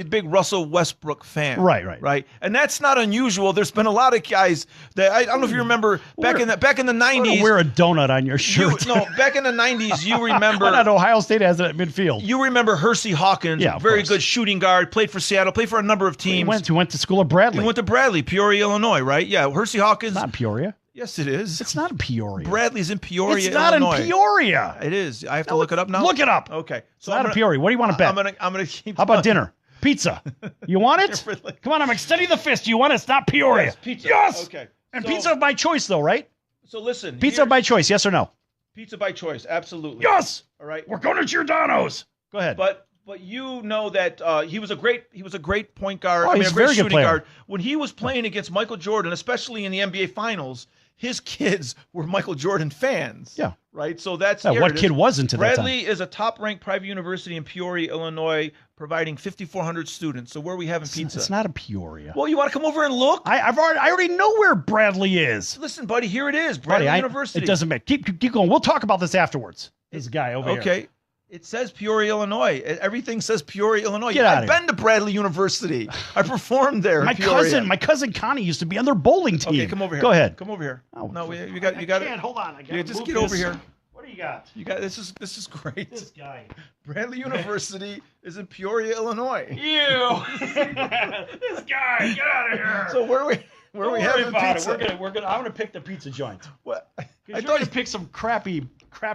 big Russell Westbrook fan. Right. And that's not unusual. There's been a lot of guys that I don't know if you remember back in the 90s. Wear a donut on your shirt. Back in the 90s, you remember. Why not? Ohio State has it at midfield. You remember Hersey Hawkins, Yeah, of very course. good shooting guard, played for Seattle, played for a number of teams. He went to school at Bradley. He went to Bradley, Peoria, Illinois, right? Yeah, Hersey Hawkins. Not Peoria. Yes, it is. It's not in Peoria. Bradley's in Peoria, It's not Illinois. in Peoria. It is. I have to look it up now. Look it up. Okay. It's not in Peoria. What do you want to bet? I'm gonna keep. How about dinner? Pizza. You want it? Really? Come on, I'm extending the fist. You want it? It's not Peoria. Yes, pizza. Yes! Okay. And So- pizza of my choice, though, right? So listen. Pizza by choice, yes or no? Pizza by choice, absolutely. Yes! All right. We're going to Giordano's. Go ahead. But you know that he was a great point guard. Oh, he's a a great very good shooting player. guard. When he was playing against Michael Jordan, especially in the NBA Finals, his kids were Michael Jordan fans. Yeah. Right? So that's Yeah, here what it is. kid wasn't at that time? Bradley is a top-ranked private university in Peoria, Illinois, providing 5,400 students. So where are we having pizza? It's not in Peoria. Well, you want to come over and look? I already know where Bradley is. Listen, buddy, here it is, Bradley University. It doesn't matter. Keep going. We'll talk about this afterwards. This guy over here. Okay. It says Peoria, Illinois. Everything says Peoria, Illinois. Get out I've of here. been to Bradley University. I performed there. My in Peoria. cousin Connie used to be on their bowling team. Okay, come over here. Go ahead. Come over here. Oh, No, you got I it. can't. Hold on. I Yeah, just get over here. What do you got? You got this is great. This guy. Bradley University is in Peoria, Illinois. You. This guy. Get out of here. So where are we Don't worry having about pizza? it. I'm gonna pick the pizza joint. What? I You're thought gonna pick some crap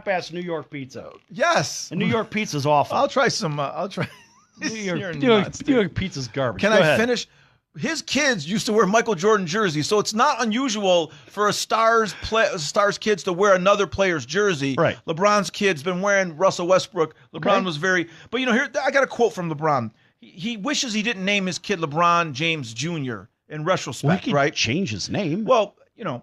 ass New York pizza. yes. And New York pizza's awful. I'll try some. I'll try. New You're York nuts, dude. pizza's garbage. Can Go I ahead. finish? His kids used to wear Michael Jordan jerseys, so it's not unusual for a Stars kids to wear another player's jersey. Right. LeBron's kids been wearing Russell Westbrook. LeBron Okay. was very, but here I got a quote from LeBron. He wishes he didn't name his kid LeBron James Jr. in retrospect, Well, he could right? change his name. Well,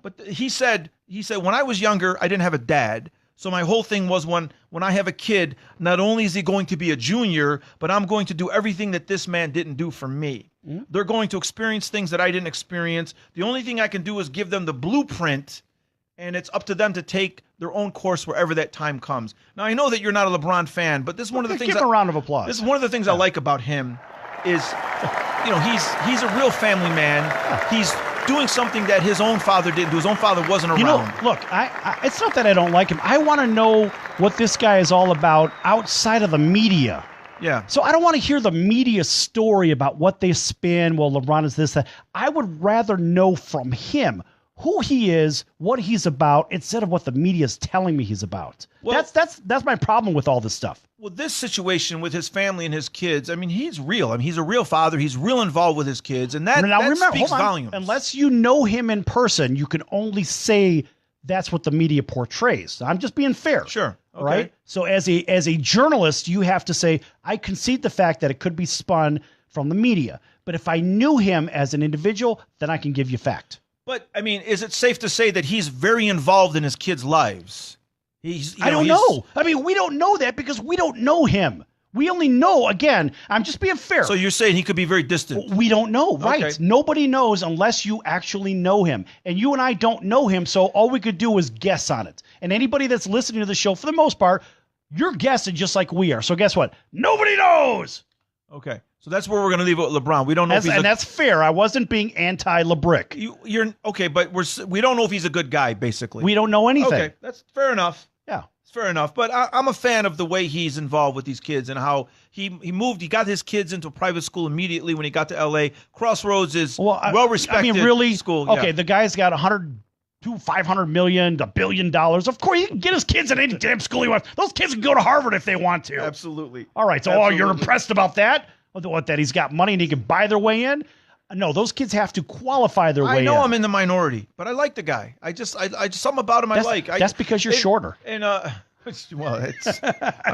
but he said when I was younger, I didn't have a dad. So my whole thing was when I have a kid, not only is he going to be a junior, but I'm going to do everything that this man didn't do for me. They're going to experience things that I didn't experience. The only thing I can do is give them the blueprint, and it's up to them to take their own course wherever that time comes. Now, I know that you're not a LeBron fan, but this is one of the things Give him a round of applause. this is one of the things I like about him is, he's a real family man. He's doing something that his own father didn't do. His own father wasn't around. Look, I it's not that I don't like him. I want to know what this guy is all about outside of the media. Yeah. So I don't want to hear the media story about what they spin. Well, LeBron is this, that. I would rather know from him who he is, what he's about, instead of what the media is telling me he's about. Well- That's my problem with all this stuff. Well, this situation with his family and his kids, I mean, he's real. I mean, he's a real father. He's real involved with his kids, and that speaks hold on. volumes. Unless you know him in person, you can only say that's what the media portrays. I'm just being fair. Sure. Okay. Right? So as a journalist, you have to say, I concede the fact that it could be spun from the media. But if I knew him as an individual, then I can give you fact. But, I mean, is it safe to say that he's very involved in his kids' lives? I don't know. I mean, we don't know that because we don't know him. We only know, again, I'm just being fair. So you're saying he could be very distant? We don't know, right? Okay. Nobody knows unless you actually know him. And you and I don't know him, so all we could do is guess on it. And anybody that's listening to the show, for the most part, you're guessing just like we are. So guess what? Nobody knows. Okay. So that's where we're going to leave it with LeBron. We don't know if he's that's fair. I wasn't being anti-LeBrick. You're okay, but we don't know if he's a good guy, basically. We don't know anything. Okay, that's fair enough. Yeah. It's fair enough. But I'm a fan of the way he's involved with these kids and how he moved. He got his kids into a private school immediately when he got to L.A. Crossroads is well-respected I mean, really? school. Okay, yeah. the guy's got $500 million, $1 billion. Of course, he can get his kids in any damn school he wants. Those kids can go to Harvard if they want to. Absolutely. All right, so you're impressed about that? What, that he's got money and he can buy their way in? No, those kids have to qualify their way in. I know I'm in the minority, but I like the guy. I just something about him I like. That's because you're shorter. And I'm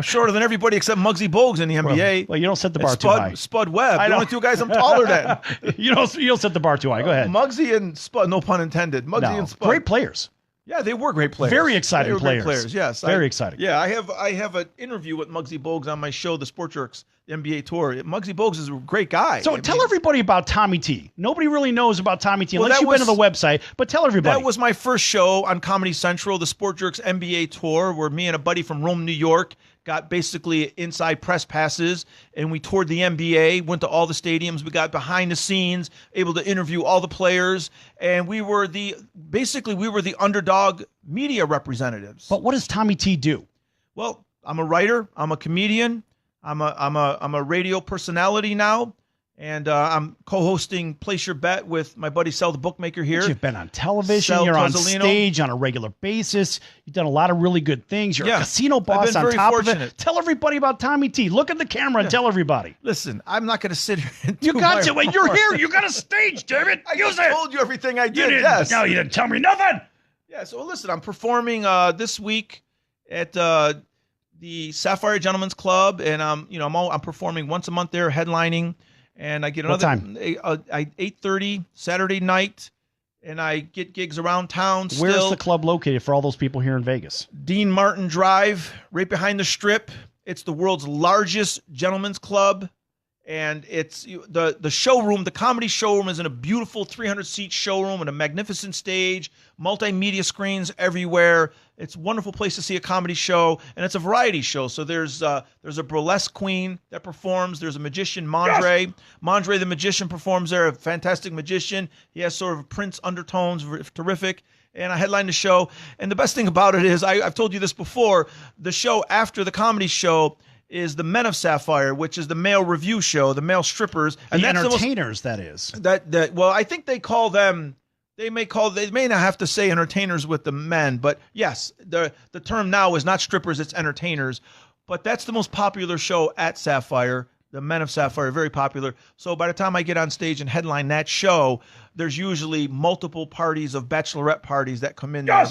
shorter than everybody except Muggsy Bogues in the NBA. Well, you don't set the bar And too high. Spud Webb. I The know. only two guys I'm taller than. you don't set the bar too high. Go ahead. Muggsy and Spud, no pun intended. Muggsy and Spud. Great players. Yeah, they were great players. Very exciting They were great players. Yes, Very exciting. Yeah, I have an interview with Muggsy Bogues on my show, The Sport Jerks, the NBA Tour. Muggsy Bogues is a great guy. So tell everybody about Tommy T. Nobody really knows about Tommy T. Well, Unless that you've been to the website, but tell everybody. That was my first show on Comedy Central, the Sport Jerks NBA Tour, where me and a buddy from Rome, New York, got basically inside press passes, and we toured the NBA, went to all the stadiums. We got behind the scenes, able to interview all the players, and we were the underdog media representatives. But what does Tommy T do? Well, I'm a writer. I'm a comedian. I'm a radio personality now. And I'm co-hosting Place Your Bet with my buddy Sel the Bookmaker here. You've been on television. Sal You're on Tozzolino. stage on a regular basis. You've done a lot of really good things. You're a casino boss been on very top of fortunate. it. Tell everybody about Tommy T. Look at the camera and tell everybody. Listen, I'm not going to sit here and You do got my to. You're homework. here. You got a stage, David. I Use just it. told you everything I You did. didn't. Yes. No, you didn't tell me nothing. Yeah, so listen, I'm performing this week at the Sapphire Gentlemen's Club, and I'm performing once a month there, headlining, and I get What another time? 8:30 Saturday night, and I get gigs around town. Where's still. the club located for all those people here in Vegas? Dean Martin Drive, right behind the Strip. It's the world's largest gentlemen's club. And it's the showroom. The comedy showroom is in a beautiful 300-seat showroom and a magnificent stage, multimedia screens everywhere. It's a wonderful place to see a comedy show, and it's a variety show. So there's a burlesque queen that performs. There's a magician, Mondre. Yes! Mondre the magician performs there, a fantastic magician. He has sort of Prince undertones, terrific. And I headline the show. And the best thing about it is, I've told you this before, the show after the comedy show is the Men of Sapphire, which is the male review show, the male strippers. And the entertainers, that is. Well, I think they call them, they may not have to say entertainers with the men, but yes, the term now is not strippers, it's entertainers. But that's the most popular show at Sapphire. The Men of Sapphire, very popular. So by the time I get on stage and headline that show, there's usually multiple parties of bachelorette parties that come in there.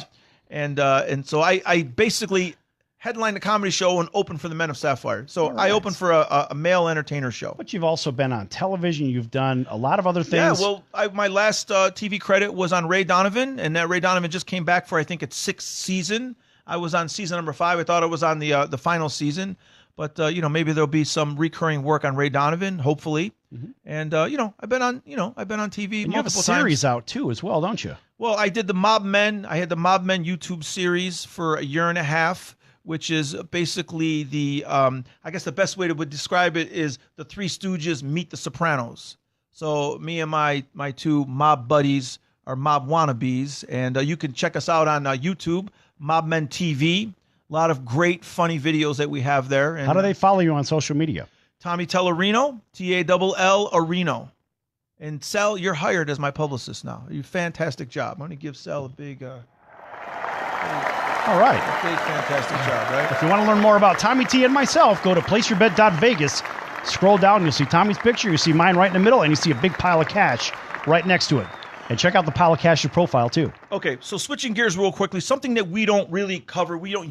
And so I basically headline the comedy show and open for the Men of Sapphire. So I open for a male entertainer show. But you've also been on television. You've done a lot of other things. Yeah, well, my last TV credit was on Ray Donovan, and that Ray Donovan just came back for, I think, its 6th season. I was on season number 5. I thought it was on the final season. But, maybe there'll be some recurring work on Ray Donovan, hopefully. Mm-hmm. And, I've been on TV and multiple times. You have a series out, too, as well, don't you? Well, I did the Mob Men. I had the Mob Men YouTube series for a year and a half, which is basically I guess the best way to describe it is the Three Stooges meet the Sopranos. So me and my two mob buddies are mob wannabes, and you can check us out on YouTube, Mob Men TV. A lot of great, funny videos that we have there. And how do they follow you on social media? Tommy Tellerino, Tall Areno. And Sal, you're hired as my publicist now. You fantastic job. I'm going to give Sal a big... All right. Okay, fantastic job, right? If you want to learn more about Tommy T and myself, go to placeyourbet.vegas. Scroll down, you'll see Tommy's picture, you see mine right in the middle, and you see a big pile of cash right next to it. And check out the pile of cash profile, too. Okay, so switching gears real quickly, something that we don't really cover, you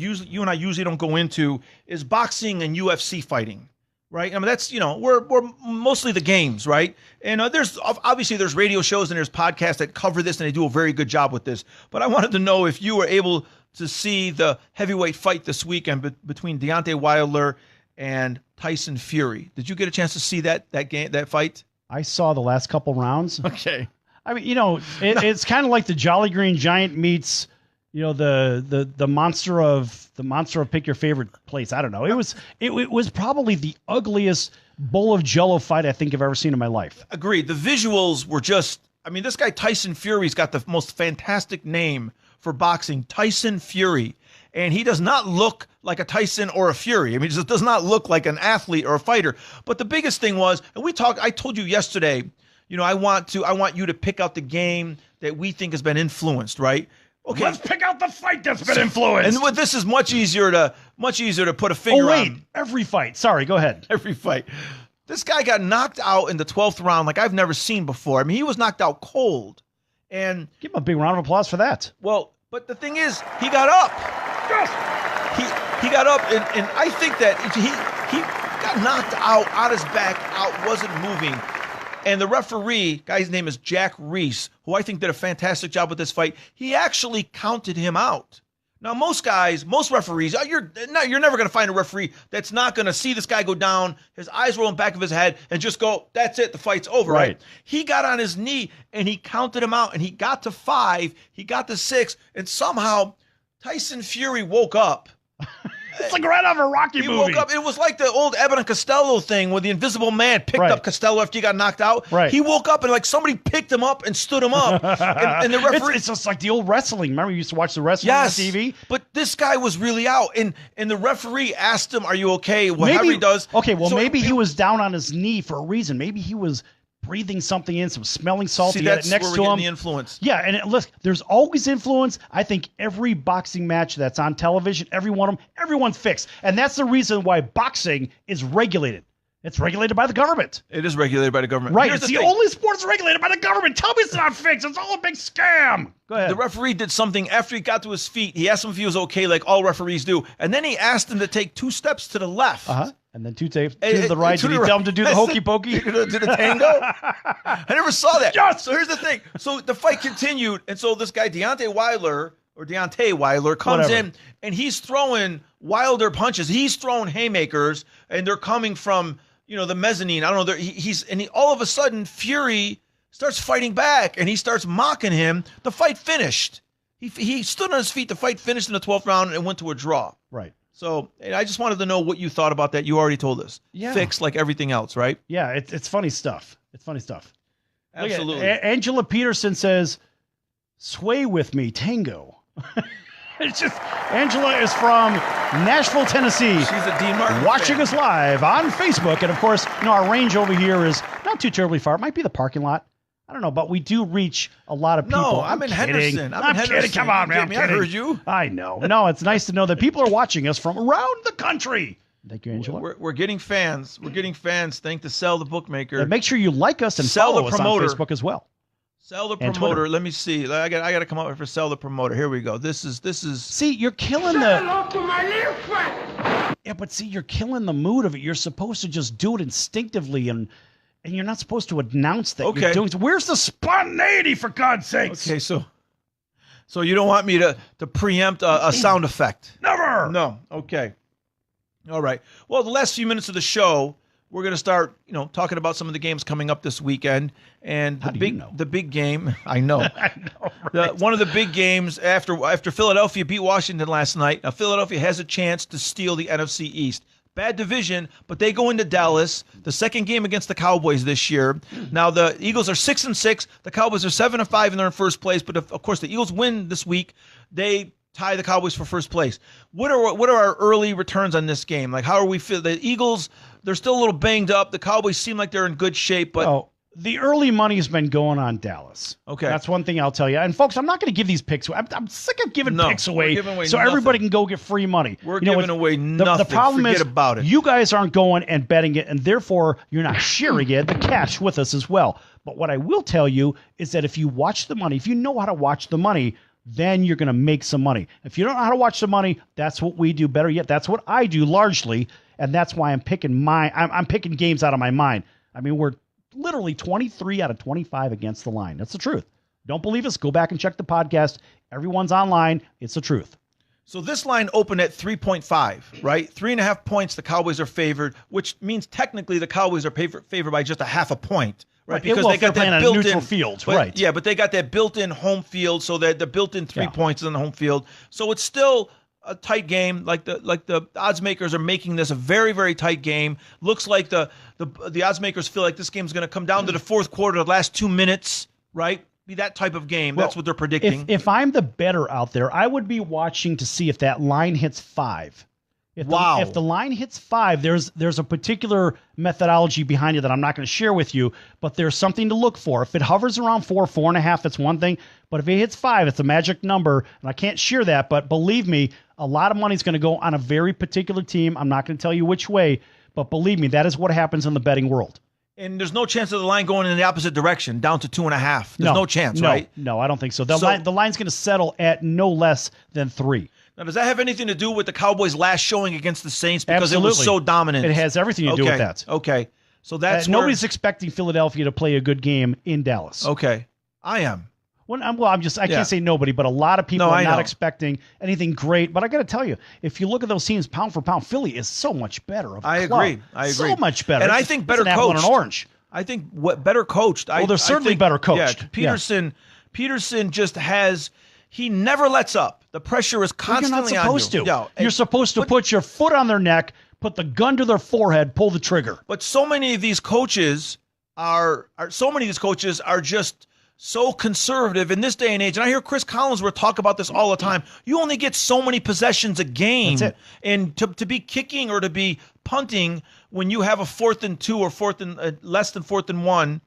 and I usually don't go into, is boxing and UFC fighting. Right? I mean, that's, we're mostly the games, right? And there's radio shows and there's podcasts that cover this, and they do a very good job with this. But I wanted to know if you were able to see the heavyweight fight this weekend between Deontay Wilder and Tyson Fury. Did you get a chance to see that fight? I saw the last couple rounds. Okay. I mean, it's kind of like the Jolly Green Giant meets, the monster of pick your favorite place. I don't know. It was probably the ugliest bowl of Jello fight I think I've ever seen in my life. Agreed. The visuals were just. I mean, this guy Tyson Fury's got the most fantastic name for boxing, Tyson Fury, and he does not look like a Tyson or a Fury. I mean, he just does not look like an athlete or a fighter. But the biggest thing was, and I told you yesterday, I want you to pick out the game that we think has been influenced, right? Okay, let's pick out the fight that's been influenced. And this is much easier to put a finger on. Every fight. Sorry, go ahead. Every fight. This guy got knocked out in the 12th round like I've never seen before. I mean, he was knocked out cold. And give him a big round of applause for that. Well, but the thing is, he got up. Yes. He got up, and I think that he got knocked out on his back, wasn't moving. And the referee, guy's name is Jack Reese, who I think did a fantastic job with this fight. He actually counted him out. Now, most referees, you're never going to find a referee that's not going to see this guy go down, his eyes roll in the back of his head, and just go, that's it, the fight's over, right? He got on his knee, and he counted him out, and he got to 5, he got to 6, and somehow Tyson Fury woke up. It's like right out of a Rocky movie. He woke up. It was like the old Abbott and Costello thing where the Invisible Man picked up Costello after he got knocked out. Right. He woke up and like somebody picked him up and stood him up. and the referee... It's just like the old wrestling. Remember you used to watch the wrestling on TV? But this guy was really out. And the referee asked him, are you okay? Whatever he does. Okay, well, maybe he was down on his knee for a reason. Maybe he was breathing something in, some smelling salt. See, that's next where to we're him. getting the influence. Yeah, and look, there's always influence. I think every boxing match that's on television, every one of them, everyone's fixed. And that's the reason why boxing is regulated. It's regulated by the government. It is regulated by the government. Right, it's the only sport that's regulated by the government. Tell me it's not fixed. It's all a big scam. Go ahead. The referee did something after he got to his feet. He asked him if he was okay, like all referees do. And then he asked him to take 2 steps to the left. Uh-huh. And then 2 to the right. Did he tell him to do the hokey pokey? To the tango? I never saw that. Yes! So here's the thing. So the fight continued. And so this guy, Deontay Wilder, comes in, and he's throwing Wilder punches. He's throwing haymakers, and they're coming from, the mezzanine. I don't know. All of a sudden, Fury starts fighting back, and he starts mocking him. The fight finished. He stood on his feet. The fight finished in the 12th round and went to a draw. Right. So I just wanted to know what you thought about that. You already told us. Yeah. Fixed like everything else, right? Yeah, it's funny stuff. It's funny stuff. Absolutely. Angela Peterson says, "Sway with me, tango." It's just, Angela is from Nashville, Tennessee. She's a Dean Martin watching fan. us live on Facebook. And of course, our range over here is not too terribly far. It might be the parking lot. I don't know, but we do reach a lot of people. No, I'm in kidding. Henderson. I'm kidding. Come on, man. I'm Jamie, I kidding. heard you. I know. No, it's nice to know that people are watching us from around the country. Thank you, Angela. We're getting fans. We're getting fans. Thanks to Sell the Bookmaker. And make sure you like us and Sell follow the us on promoter. Facebook as well. Sell the And promoter. Twitter. Let me see. I got to come up with for Sell the promoter. Here we go. This is. See, you're killing Yeah, but see, you're killing the mood of it. You're supposed to just do it instinctively, and you're not supposed to announce that you're doing it. Where's the spontaneity, for God's sakes? Okay, so you don't want me to preempt a sound effect? Never. No. Okay. All right. Well, the last few minutes of the show, we're going to start, talking about some of the games coming up this weekend, and the big game. I know. I know, right? One of the big games after Philadelphia beat Washington last night. Now Philadelphia has a chance to steal the NFC East. Bad division, but they go into Dallas, the second game against the Cowboys this year. Now the Eagles are 6-6, the Cowboys are 7-5, and they're in first place. But of course, the Eagles win this week. They tie the Cowboys for first place. What are our early returns on this game? Like, how are we feel? The Eagles, they're still a little banged up. The Cowboys seem like they're in good shape, but the early money's been going on Dallas. Okay. That's one thing I'll tell you. And folks, I'm not going to give these picks away. I'm sick of giving picks away, giving away so nothing. everybody can go get free money. We're giving away nothing. The problem Forget is about it. You guys aren't going and betting it, and therefore you're not sharing it, the cash with us as well. But what I will tell you is that if you watch the money, if you know how to watch the money, then you're going to make some money. If you don't know how to watch the money, that's what we do. Better yet, that's what I do largely, and that's why I'm picking I'm picking games out of my mind. I mean, we're literally 23 out of 25 against the line. That's the truth. Don't believe us? Go back and check the podcast. Everyone's online. It's the truth. So this line opened at 3.5, right? 3.5 points. The Cowboys are favored, which means technically the Cowboys are favored by just a half a point, right? Because they got that built-in neutral field, right? Yeah, but they got that built-in home field, so that the built-in 3 points on the home field. So it's still a tight game. Like the odds makers are making this a very, very tight game. Looks like the odds makers feel like this game's going to come down to the fourth quarter, the last 2 minutes, right? Be that type of game. That's what they're predicting. If I'm the bettor out there, I would be watching to see if that line hits 5. If the line hits 5, there's a particular methodology behind it that I'm not going to share with you, but there's something to look for. If it hovers around 4.5, it's one thing. But if it hits 5, it's a magic number, and I can't share that. But believe me, a lot of money is going to go on a very particular team. I'm not going to tell you which way, but believe me, that is what happens in the betting world. And there's no chance of the line going in the opposite direction, down to 2.5. There's no chance, right? No, I don't think so. The line's going to settle at no less than 3. Now, does that have anything to do with the Cowboys' last showing against the Saints because it was so dominant? It has everything to do with that. Okay. So that's nobody's expecting Philadelphia to play a good game in Dallas. Okay. I am. I can't say nobody, but a lot of people are not expecting anything great. But I got to tell you, if you look at those teams pound for pound, Philly is so much better. I agree. So much better. And I think better coached. An orange. I think better coached. Well, they're certainly better coached. Yeah, Peterson just has. He never lets up. The pressure is constantly on you. You're not supposed to. Yeah, you're supposed to put your foot on their neck, put the gun to their forehead, pull the trigger. But so many of these coaches are just so conservative in this day and age. And I hear Chris Collinsworth talk about this all the time. You only get so many possessions a game. That's it. And to be kicking or to be punting when you have a 4th and 2 or less than 4th and 1,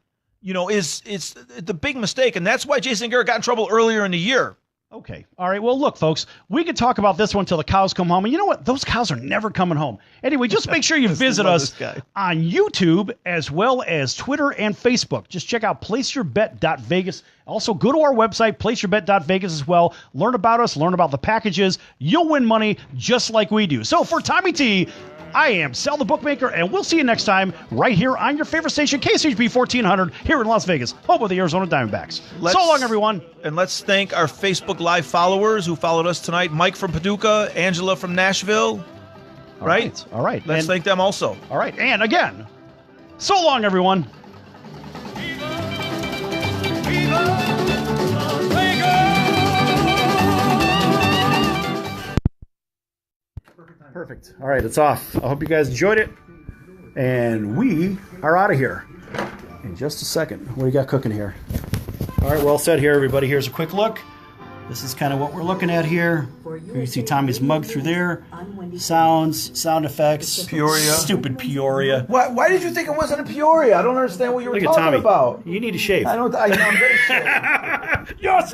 is the big mistake. And that's why Jason Garrett got in trouble earlier in the year. Okay. All right. Well, look, folks, we could talk about this one until the cows come home. And you know what? Those cows are never coming home. Anyway, just make sure you visit us on YouTube as well as Twitter and Facebook. Just check out placeyourbet.vegas. Also, go to our website, placeyourbet.vegas as well. Learn about us, learn about the packages. You'll win money just like we do. So for Tommy T, I am Sal the Bookmaker, and we'll see you next time right here on your favorite station, KSHP 1400, here in Las Vegas, home of the Arizona Diamondbacks. So long, everyone. And let's thank our Facebook Live followers who followed us tonight. Mike from Paducah, Angela from Nashville. Right? All right. Let's thank them also. All right. And again, So long, everyone. Perfect. All right, it's off. I hope you guys enjoyed it. And we are out of here in just a second. What do you got cooking here? All right, well said here, everybody. Here's a quick look. This is kind of what we're looking at here. You see Tommy's mug through there. Sounds, sound effects. Peoria. Stupid Peoria. Why did you think it wasn't a Peoria? I don't understand what you were Look at talking Tommy. about. You need to shave. I don't. I'm very sure. Yes!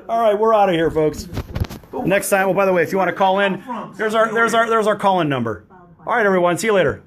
All right, we're out of here, folks. Next time, oh, by the way, if you want to call in, there's our call-in number. All right, everyone. See you later.